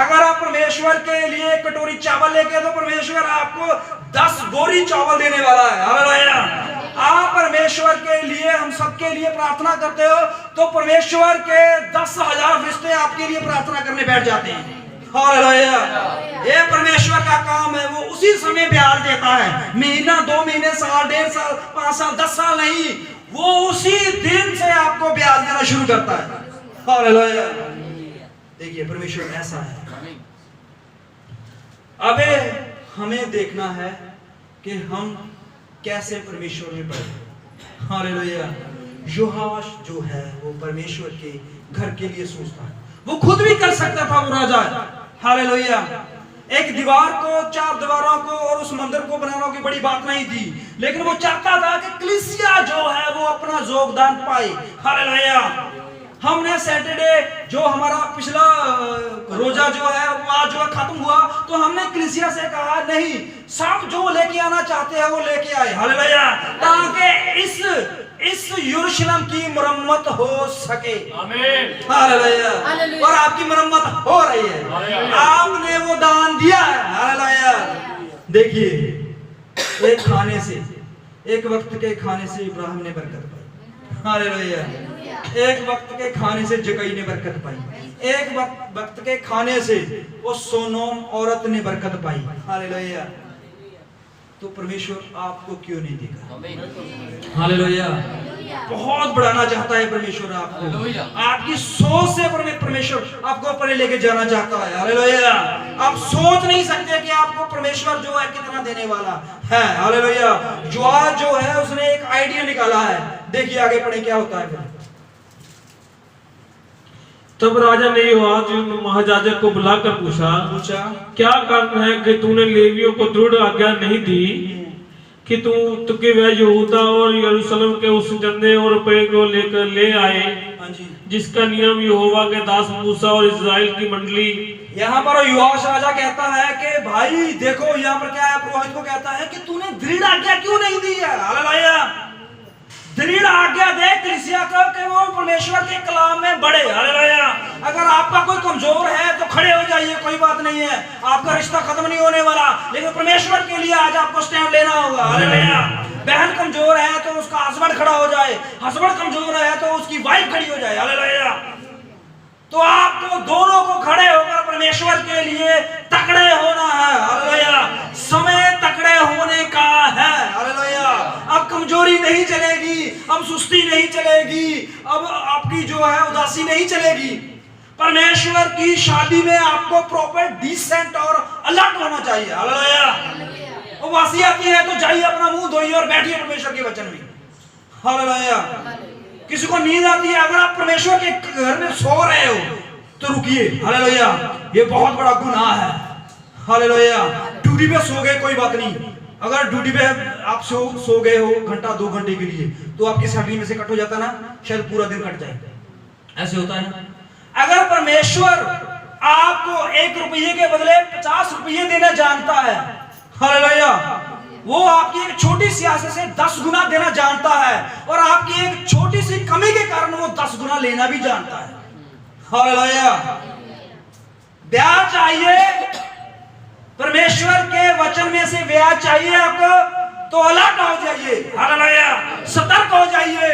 अगर आप परमेश्वर के लिए एक कटोरी चावल लेके तो परमेश्वर आपको 10 बोरी चावल देने वाला है। हालेलुया। आप परमेश्वर के लिए, हम सबके लिए प्रार्थना करते हो तो परमेश्वर के 10,000 फरिश्ते आपके लिए प्रार्थना करने बैठ जाते हैं। हालेलुया। ये परमेश्वर का काम है, वो उसी समय ब्याज देता है। महीना, 2 महीने, साल, 1.5 साल, 5 साल, 10 साल नहीं, वो उसी दिन से आपको ब्याज देना शुरू करता है। हालेलुया। देखिए परमेश्वर ऐसा है। अबे हमें देखना है कि हम कैसे परमेश्वर में बढ़े। हालेलुया। योआश जो है वो परमेश्वर के घर के लिए सोचता है, वो खुद भी कर सकता था, वो राजा है। हालेलुया। एक दीवार को, 4 दीवारों को और उस मंदिर को बनाना की बड़ी बात नहीं थी, लेकिन वो चाहता था कि कलीसिया जो है वो अपना योगदान पाए। हालेलुया। हमने सैटरडे जो हमारा पिछला रोजा जो है वो आज जो है खत्म हुआ, तो हमने कलीसिया से कहा नहीं, सब जो लेके आना चाहते हैं वो लेके आए। हालेलुया। ताकि इस यरूशलेम की मरम्मत हो सके। आमीन। हालेलुया। और आपकी मरम्मत हो रही है, आपने वो दान दिया है। हालेलुया। देखिए, एक खाने से, एक वक्त के खाने से इब्राहिम ने बरकत पाई। हालेलुया। एक वक्त के खाने से जकई ने बरकत पाई, एक वक्त के खाने से वो सोनोम औरत ने बरकत पाई। हालेलुया। तो परमेश्वर आपको क्यों नहीं देगा? हालेलुया। बहुत बढ़ाना चाहता है परमेश्वर आपको, आपकी सोच से परमेश्वर आपको परे लेके जाना चाहता है। हालेलुया। आप सोच नहीं सकते कि आपको परमेश्वर जो है कितना देने वाला है। हालेलुया। जोआश जो है उसने एक आइडिया निकाला है, देखिए आगे पढ़े क्या होता है फिर। तब राजा ने योआश महायाजक को बुलाकर पूछा, क्या कारण है कि तूने लेवियों को दृढ़ आज्ञा नहीं दी कि तुके वह यहूदा और यरूशलेम के उस चंदे और रुपए को लेकर ले आए जिसका नियम यहोवा के दास मूसा और इस्राएल की मंडली। यहाँ पर योआश राजा कहता है कि भाई देखो, यहाँ पर क्या है, पुरोहित को कहता है कि तूने दृढ़ आज्ञा क्यों नहीं दी है। हालेलुया। दृढ़ आज्ञा दे कलीसिया को कि वो परमेश्वर के कलाम में बढ़े। हालेलुया। अगर आपका कोई कमजोर है तो खड़े हो जाइए, कोई बात नहीं है, आपका रिश्ता खत्म नहीं होने वाला, लेकिन परमेश्वर के लिए आज आपको स्टैंड लेना होगा। हालेलुया। बहन कमजोर है तो उसका हस्बैंड खड़ा हो जाए, हस्बैंड कमजोर है तो उसकी वाइफ खड़ी हो जाए। हालेलुया। तो आपको दोनों को खड़े होकर परमेश्वर के लिए तकड़े होना है। हालेलुया। समय तकड़े होने का है। हालेलुया। अब कमजोरी नहीं चलेगी, अब सुस्ती नहीं चलेगी, अब आपकी जो है उदासी नहीं चलेगी। परमेश्वर की शादी में आपको प्रॉपर डिसेंट और अलर्ट होना चाहिए। हालेलुया। वो वासी आती है तो जाइए अपना मुंह धोइए और बैठिए परमेश्वर के वचन में। हालेलुया। किसी को नींद आती है, अगर आप परमेश्वर के घर में सो रहे हो तो रुकिए। हालेलुया। ये बहुत बड़ा गुनाह है। हालेलुया। ड्यूटी पे सो गए कोई बात नहीं, अगर ड्यूटी पे आप सो गए हो घंटा 2 घंटे के लिए तो आपकी सैलरी में से कट हो जाता ना, शायद पूरा दिन कट जाए, ऐसे होता है ना। अगर परमेश्वर आपको 1 रुपये के बदले 50 रुपये देना जानता है, हालेलुया, वो आपकी एक छोटी सी आशा से 10 गुना देना जानता है, और आपकी एक छोटी सी कमी के कारण वो 10 गुना लेना भी जानता है। हालेलुया। ब्याज चाहिए, परमेश्वर के वचन में से ब्याज चाहिए आपको, तो अलर्ट हो जाइए। हालेलुया। सतर्क हो जाइए,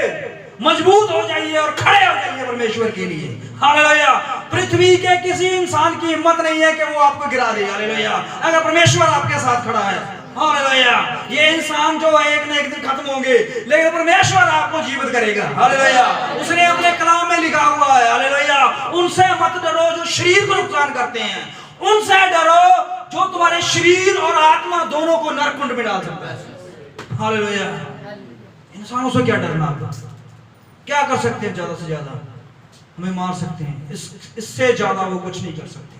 मजबूत हो जाइए और खड़े हो जाइए परमेश्वर के लिए। हालेलुया। पृथ्वी के किसी इंसान की हिम्मत नहीं है कि वो आपको गिरा दे। हालेलुया। अगर परमेश्वर आपके साथ खड़ा है। हालेलुया। ये इंसान जो है एक ना एक दिन खत्म होंगे, लेकिन परमेश्वर आपको जीवित करेगा। हालेलुया। उसने अपने कलाम में लिखा हुआ है। हालेलुया। उनसे मत डरो जो शरीर को नुकसान करते हैं, उनसे डरो जो तुम्हारे शरीर और आत्मा दोनों को नरकुंड में डाल सकता है। हालेलुया। इंसानों से क्या डरना, आप क्या कर सकते हैं? ज्यादा से ज्यादा हमें मार सकते हैं, इससे ज्यादा वो कुछ नहीं कर सकते,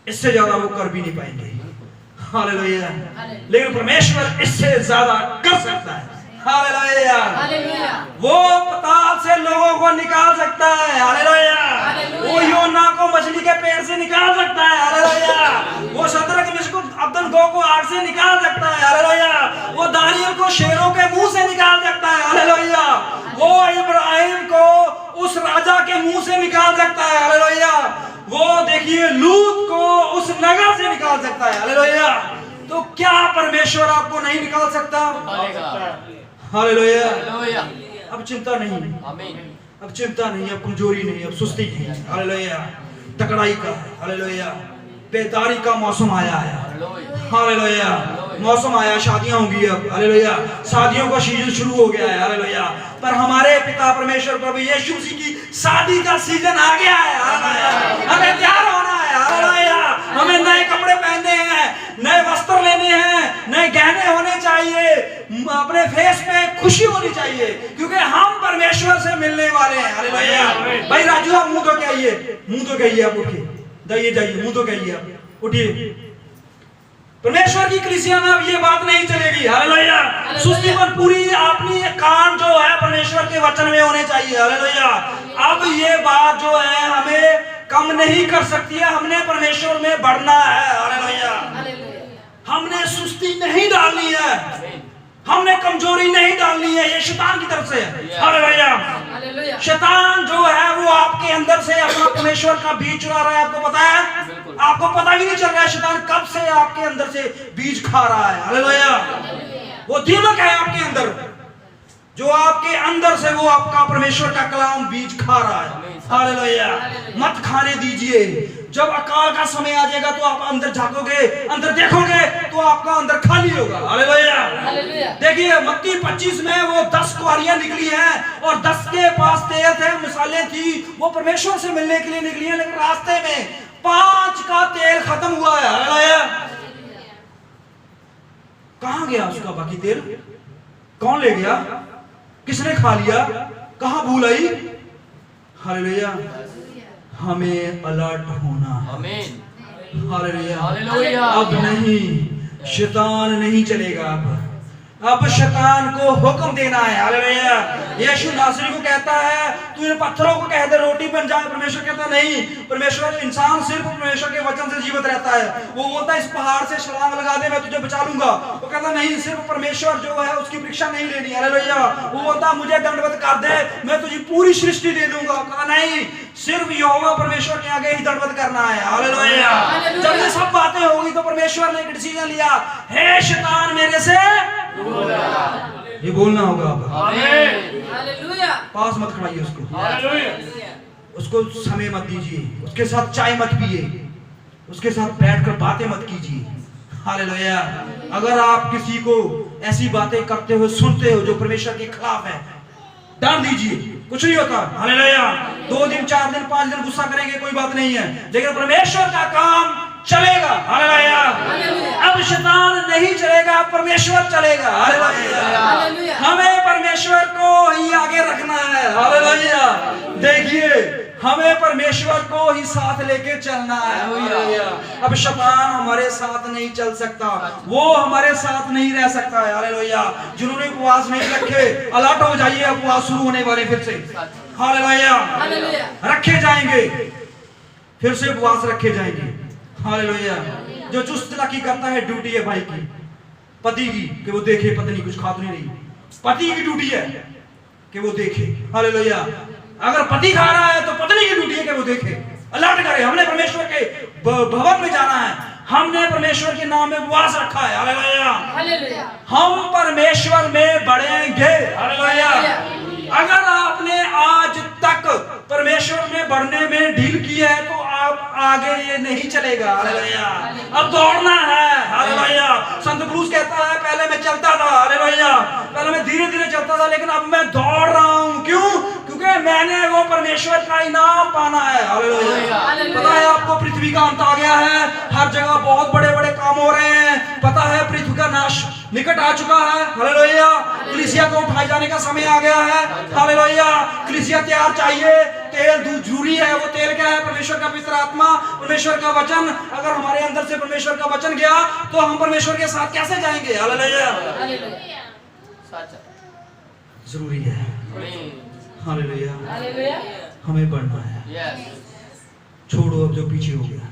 इससे ज्यादा वो कर भी नहीं पाएंगे। हालेलुया। लेकिन परमेश्वर इससे ज्यादा कर सकता है। हालेलुया। वो पाताल से लोगों को निकाल सकता है। हालेलुया। वो योना को मछली के पेट से निकाल सकता है। हालेलुया। वो शद्रक मिशक अबदनगो को आग से निकाल सकता है। हालेलुया। वो दानियल को शेरों के मुंह से निकाल सकता है। हालेलुया। वो इब्राहिम को उस राजा के मुंह से निकाल सकता है। हालेलुया। वो देखिए लूत को उस नगर से निकाल सकता है। हालेलुया। तो क्या परमेश्वर आपको नहीं निकाल सकता? हालेलुया। अब चिंता नहीं, अब चिंता नहीं, अब कमजोरी नहीं, अब सुस्ती नहीं। हालेलुया। तकड़ाई का, हालेलुया, बेदारी का मौसम आया है। हालेलुया। मौसम आया, शादियां होंगी अब। हालेलुया। शादियों का सीजन शुरू हो गया है। हालेलुया। पर हमारे पिता परमेश्वर प्रभु यीशु मसीह की शादी का सीजन आ गया है। हालेलुया। हमें तैयार होना है। हालेलुया। हमें नए कपड़े पहनने हैं, नए वस्त्र लेने हैं, नए गहने होने चाहिए, अपने फेस पे खुशी होनी चाहिए, क्योंकि हम परमेश्वर से मिलने वाले हैं। हालेलुया। भाई राजू आप मुंह धो के आइए, मुंह धो के आइए, आप उठिए, जाइए मुंह धो के आइए, आप उठिए। परमेश्वर की कलीसिया में अब ये बात नहीं चलेगी। हालेलुया। सुस्तीपन पूरी अपनी कान जो है परमेश्वर के वचन में होने चाहिए। हालेलुया। अब ये बात जो है हमें कम नहीं कर सकती है, हमने परमेश्वर में बढ़ना है। हालेलुया। हमने सुस्ती नहीं डालनी है, हमने कमजोरी नहीं डालनी है, ये शैतान की तरफ से है। हालेलुया। शैतान जो है वो आपके अंदर से अपना परमेश्वर का बीज चुरा रहा है, आपको पता है? आपको पता भी नहीं चल रहा है शैतान कब से आपके अंदर से बीज खा रहा है। हालेलुया। वो दीमक है आपके अंदर, जो आपके अंदर से वो आपका परमेश्वर का कलाम बीज खा रहा है। हालेलुया। मत खाने दीजिए। जब अकाल का समय आ जाएगा तो आप अंदर झांकोगे, अंदर देखोगे तो आपका अंदर खाली होगा। हालेलुया। देखिए मत्ती 25 में वो 10 कुंवारियां निकली हैं और 10 के पास तेल थे, मिसालें थी, वो परमेश्वर से मिलने के लिए निकली हैं, लेकिन रास्ते में 5 का तेल खत्म हुआ है। हालेलुया। कहां गया उसका बाकी तेल? कौन ले गया? किसने खा लिया? कहां भूल आई? हालेलुया। हमें अलर्ट होना। आमीन। हालेलुया। अब नहीं, शैतान नहीं चलेगा। अब शैतान को हुक्म देना है। हालेलुया। यीशु नासरी को कहता है तू इन पत्थरों को कह दे रोटी बन जाए। परमेश्वर कहता नहीं, परमेश्वर इंसान सिर्फ परमेश्वर के वचन से जीवित रहता है। वो बोलता है इस पहाड़ से छलांग लगा दे मैं तुझे बचा लूंगा। वो कहता नहीं, सिर्फ परमेश्वर जो है उसकी परीक्षा नहीं लेनी। हालेलुया। वो बोलता मुझे दंडवत कर दे मैं तुझे पूरी सृष्टि दे दूंगा। कहा नहीं, सिर्फ यहोवा परमेश्वर के आगे ही दंडवत करना है। हालेलुया। जब ये सब बातें होगी तो परमेश्वर ने एक डिसीजन लिया, हे शैतान मेरे से ये बोलना होगा। हालेलुया। पास मत खड़ाइए उसको, हालेलुया। उसको समय मत दीजिए, उसके साथ चाय मत पिए, उसके साथ बैठकर बातें मत कीजिए। हालेलुया। अगर आप किसी को ऐसी बातें करते हुए सुनते हो जो परमेश्वर के खिलाफ है, डाल दीजिए, कुछ नहीं होता। हालेलुया। 2 दिन 4 दिन 5 दिन गुस्सा करेंगे कोई बात नहीं है, लेकिन परमेश्वर का काम चलेगा। हालेलुया। अब शैतान नहीं चलेगा, परमेश्वर चलेगा। हालेलुया। हमें परमेश्वर को ही आगे रखना है। हालेलुया। देखिए हमें परमेश्वर को ही साथ लेके चलना है। हालेलुया। अब शैतान हमारे साथ नहीं चल सकता, वो हमारे साथ नहीं रह सकता है। हालेलुया। जिन्होंने उपवास नहीं रखे अलर्ट हो जाइए, उपवास शुरू होने वाले फिर से। हालेलुया। रखे जाएंगे, फिर से उपवास रखे जाएंगे। हालेलुया। जो चुस्त चालाकी करता है ड्यूटी है भाई की, पति की, कि वो देखे पत्नी कुछ खा तो नहीं रही। पति की ड्यूटी है कि वो देखे। हालेलुया। अगर पति खा रहा है तो पत्नी की ड्यूटी है कि वो देखे, अलर्ट करे। हमने परमेश्वर के भवन में जाना है, हमने परमेश्वर के नाम में उपवास रखा है। हालेलुया। हम परमेश्वर में बढ़ेंगे। हालेलुया। अगर आपने आज तक परमेश्वर में बढ़ने में ढील की है तो आप आगे ये नहीं चलेगा। हालेलुया। अब दौड़ना है। हालेलुया। संत पौलुस कहता है पहले मैं चलता था, हालेलुया, पहले मैं धीरे धीरे चलता था, लेकिन अब मैं दौड़ रहा हूं। क्यों? क्योंकि मैंने वो परमेश्वर का इनाम पाना है। हालेलुया। पता है आपको पृथ्वी का अंत आ गया है, हर जगह बहुत बड़े बड़े काम हो रहे हैं। पता है पृथ्वी का नाश निकट आ चुका है। हालेलुया। कलीसिया को उठाए जाने का समय आ गया है। हालेलुया। कलीसिया तैयार चाहिए, तेल जरूरी है। वो तेल क्या है? परमेश्वर का पवित्र आत्मा, परमेश्वर का वचन। अगर हमारे अंदर से परमेश्वर का वचन गया तो हम परमेश्वर के साथ कैसे जाएंगे? हालेलुया। जरूरी है। हालेलुया। हमें बढ़ना है। छोड़ो अब जो पीछे हो गया,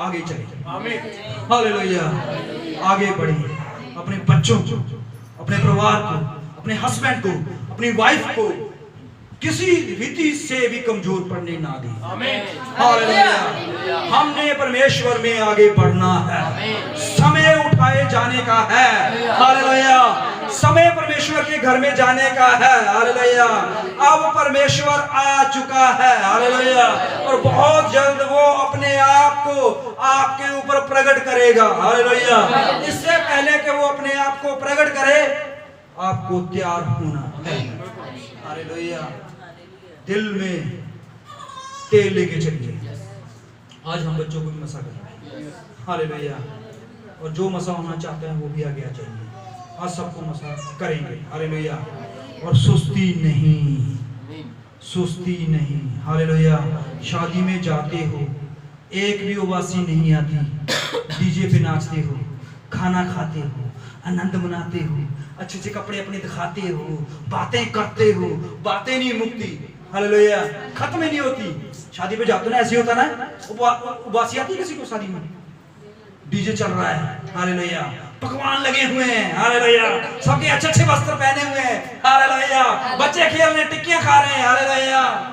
आगे चले। हालेलुया। आगे बढ़े, अपने बच्चों को, अपने परिवार को, अपने हस्बैंड को, अपनी वाइफ को किसी रीति से भी कमजोर पड़ने ना दे। हालेलुया। हमने परमेश्वर में आगे बढ़ना है, समय उठाए जाने का है। हालेलुया। समय परमेश्वर के घर में जाने का है। हालेलुया। अब परमेश्वर आ चुका है। हालेलुया। और बहुत जल्द वो अपने आप को आपके ऊपर प्रकट करेगा। हालेलुया। इससे पहले कि वो अपने आप को प्रकट करे, आपको तैयार होना है। हालेलुया। दिल में तेल लेके चलिए। आज हम बच्चों को भी मसा करेंगे। हालेलुया। और जो मसा होना चाहते हैं वो भी आगे आ जाइए। आज सबको मसा करेंगे। हालेलुया। और सुस्ती नहीं, सुस्ती नहीं। हालेलुया। शादी में जाते हो, एक भी उबासी नहीं आती, डीजे पे नाचते हो, खाना खाते हो, आनंद मनाते हो, अच्छे अच्छे कपड़े अपने दिखाते हो, बातें करते हो, बातें नहीं मुकती। हालेलुया। खत्म ही नहीं होती। शादी पे जाते ना ऐसे होता ना, उबासी आती है किसी को शादी में? डीजे चल रहा है। हालेलुया। पकवान लगे हुए हैं। हालेलुया। सबके अच्छे अच्छे वस्त्र पहने हुए हैं। हालेलुया। बच्चे खेल रहे, टिक्कियां खा रहे हैं। हालेलुया।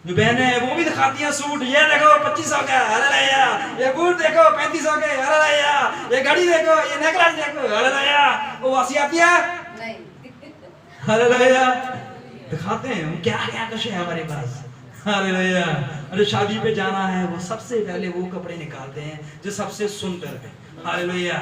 जो बहनें हैं वो भी दिखाती हैं सूट, ये देखो 2500 का। हालेलुया। ये बूट देखो 3500 के। हालेलुया। ये घड़ी देखो, ये नेकलेस देखो। हालेलुया। वो वासी आती है नहीं। हालेलुया। दिखाते हैं क्या क्या कुछ है हमारे पास। हालेलुया। अरे शादी पे जाना है, वो सबसे पहले वो कपड़े निकालते हैं जो सबसे सुंदर है। हालेलुया।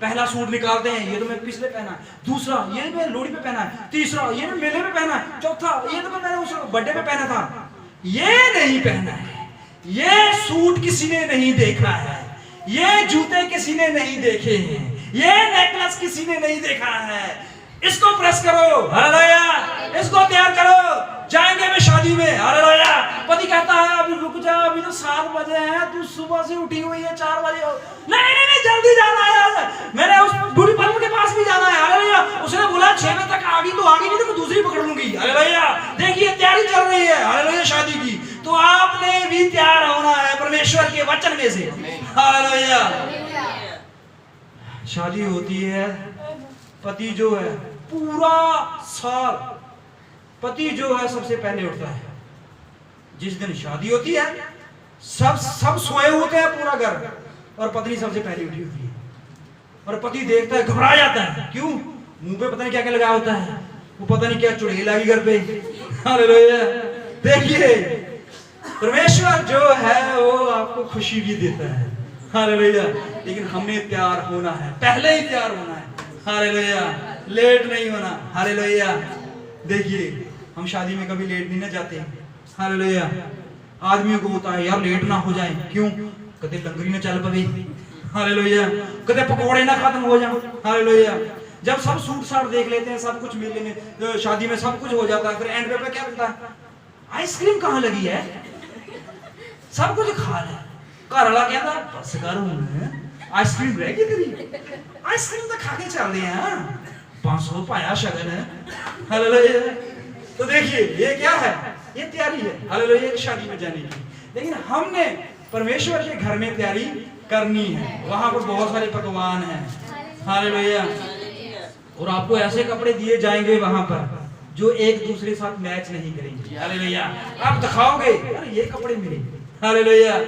पहला सूट निकालते हैं, ये तो मैं पिछले पहना, दूसरा ये मैं लोहड़ी पे पहना है, तीसरा ये मैं मेले पे पहना है, चौथा ये तो मैंने उस बर्थडे पे पहना था। ये नहीं पहना है, ये सूट किसी ने नहीं देखा है, ये जूते किसी ने नहीं देखे हैं, ये नेकलेस किसी ने नहीं देखा है। इसको प्रेस करो। हालेलुया। इसको तैयार करो, जाएंगे मैं शादी में। हालेलुया। पति कहता है अभी रुक जा, अभी तो 7 बजे हैं, तू सुबह से उठी हुई है 4 बजे। नहीं नहीं नहीं, जल्दी जाना है, मैंने उस ब्यूटी पार्लर के पास भी जाना है। हालेलुया। उसने बोला 6 बजे तक आ गई तो आ गई, नहीं तो मैं दूसरी पकड़ लूंगी। हालेलुया। देखिए तैयारी चल रही है। हालेलुया। शादी की तो आपने भी तैयार होना है परमेश्वर के वचन में से। हालेलुया। शादी होती है, पति जो है पूरा साल, पति जो है सबसे पहले उठता है। जिस दिन शादी होती है सब सोए होते हैं पूरा घर, और पत्नी सबसे पहले उठी होती है। और पति देखता है, घबरा जाता है। क्यों? मुंह पे पता नहीं क्या क्या लगा होता है, वो पता नहीं क्या चुड़ैल लगी घर पे। हालेलुया। देखिए परमेश्वर जो है वो आपको खुशी भी देता है। हालेलुया। लेकिन हमने तैयार होना है, पहले ही तैयार होना है। हालेलुया। लेट नहीं होना। हालेलुया। देखिए हम शादी में कभी लेट नहीं ना जाते। हालेलुया। आदमियों को होता है यार लेट ना हो जाए, क्यों? कदे लंगरी ना चल पवे। हालेलुया। कदे पकौड़े ना खत्म हो जाए। हालेलुया। जब सब सूट साट देख लेते हैं, सब कुछ मेले में शादी में सब कुछ हो जाता है, फिर एंड पे क्या मिलता है? आइसक्रीम कहाँ लगी है? सब कुछ खा ले। घर वाला कहता बस कर, आइसक्रीम रह गई तेरी, आइसक्रीम तो खा के चल रहे हैं, 500 पाया शगन है। हालेलुया। तो देखिए ये क्या है? ये तैयारी है। हालेलुया। शादी में जाने की। लेकिन हमने परमेश्वर के घर में तैयारी करनी है। वहां पर बहुत सारे पकवान हैं। हालेलुया। और आपको ऐसे कपड़े दिए जाएंगे वहां पर जो एक दूसरे साथ मैच नहीं करेंगे। हालेलुया। आप दिखाओगे अरे ये कपड़े मेरे। हालेलुया।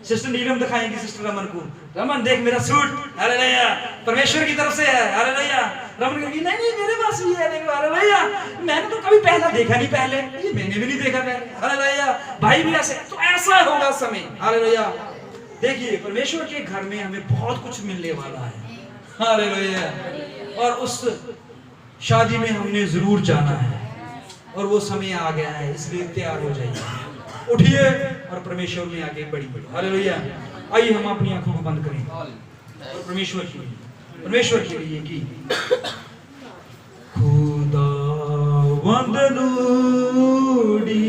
सिस्टर नीलम दिखाएंगी सिस्टर रमन को, रमन देख मेरा सूट। हालेलुया। परमेश्वर की तरफ से है। हालेलुया। रमन कहेगी नहीं नहीं मेरे पास ही है, देखो। हालेलुया। मैंने तो कभी पहला देखा नहीं, पहले ये मैंने भी नहीं देखा पहले। हालेलुया। भाई भी ऐसे, तो ऐसा होगा समय। हालेलुया। देखिए परमेश्वर के घर में हमें बहुत कुछ मिलने वाला है। हालेलुया। और उस शादी में हमने जरूर जाना है, और वो समय आ गया है, इसलिए तैयार हो जाइए, उठिए और परमेश्वर में आगे बढ़िए। हालेलुया। आइए हम अपनी आंखों को बंद करें और परमेश्वर के लिए कि खुदा वंदनूडी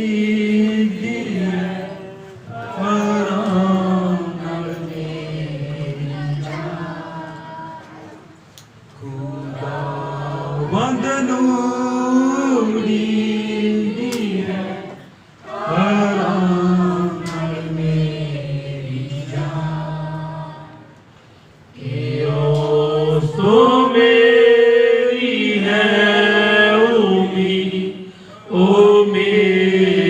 ओ मेरी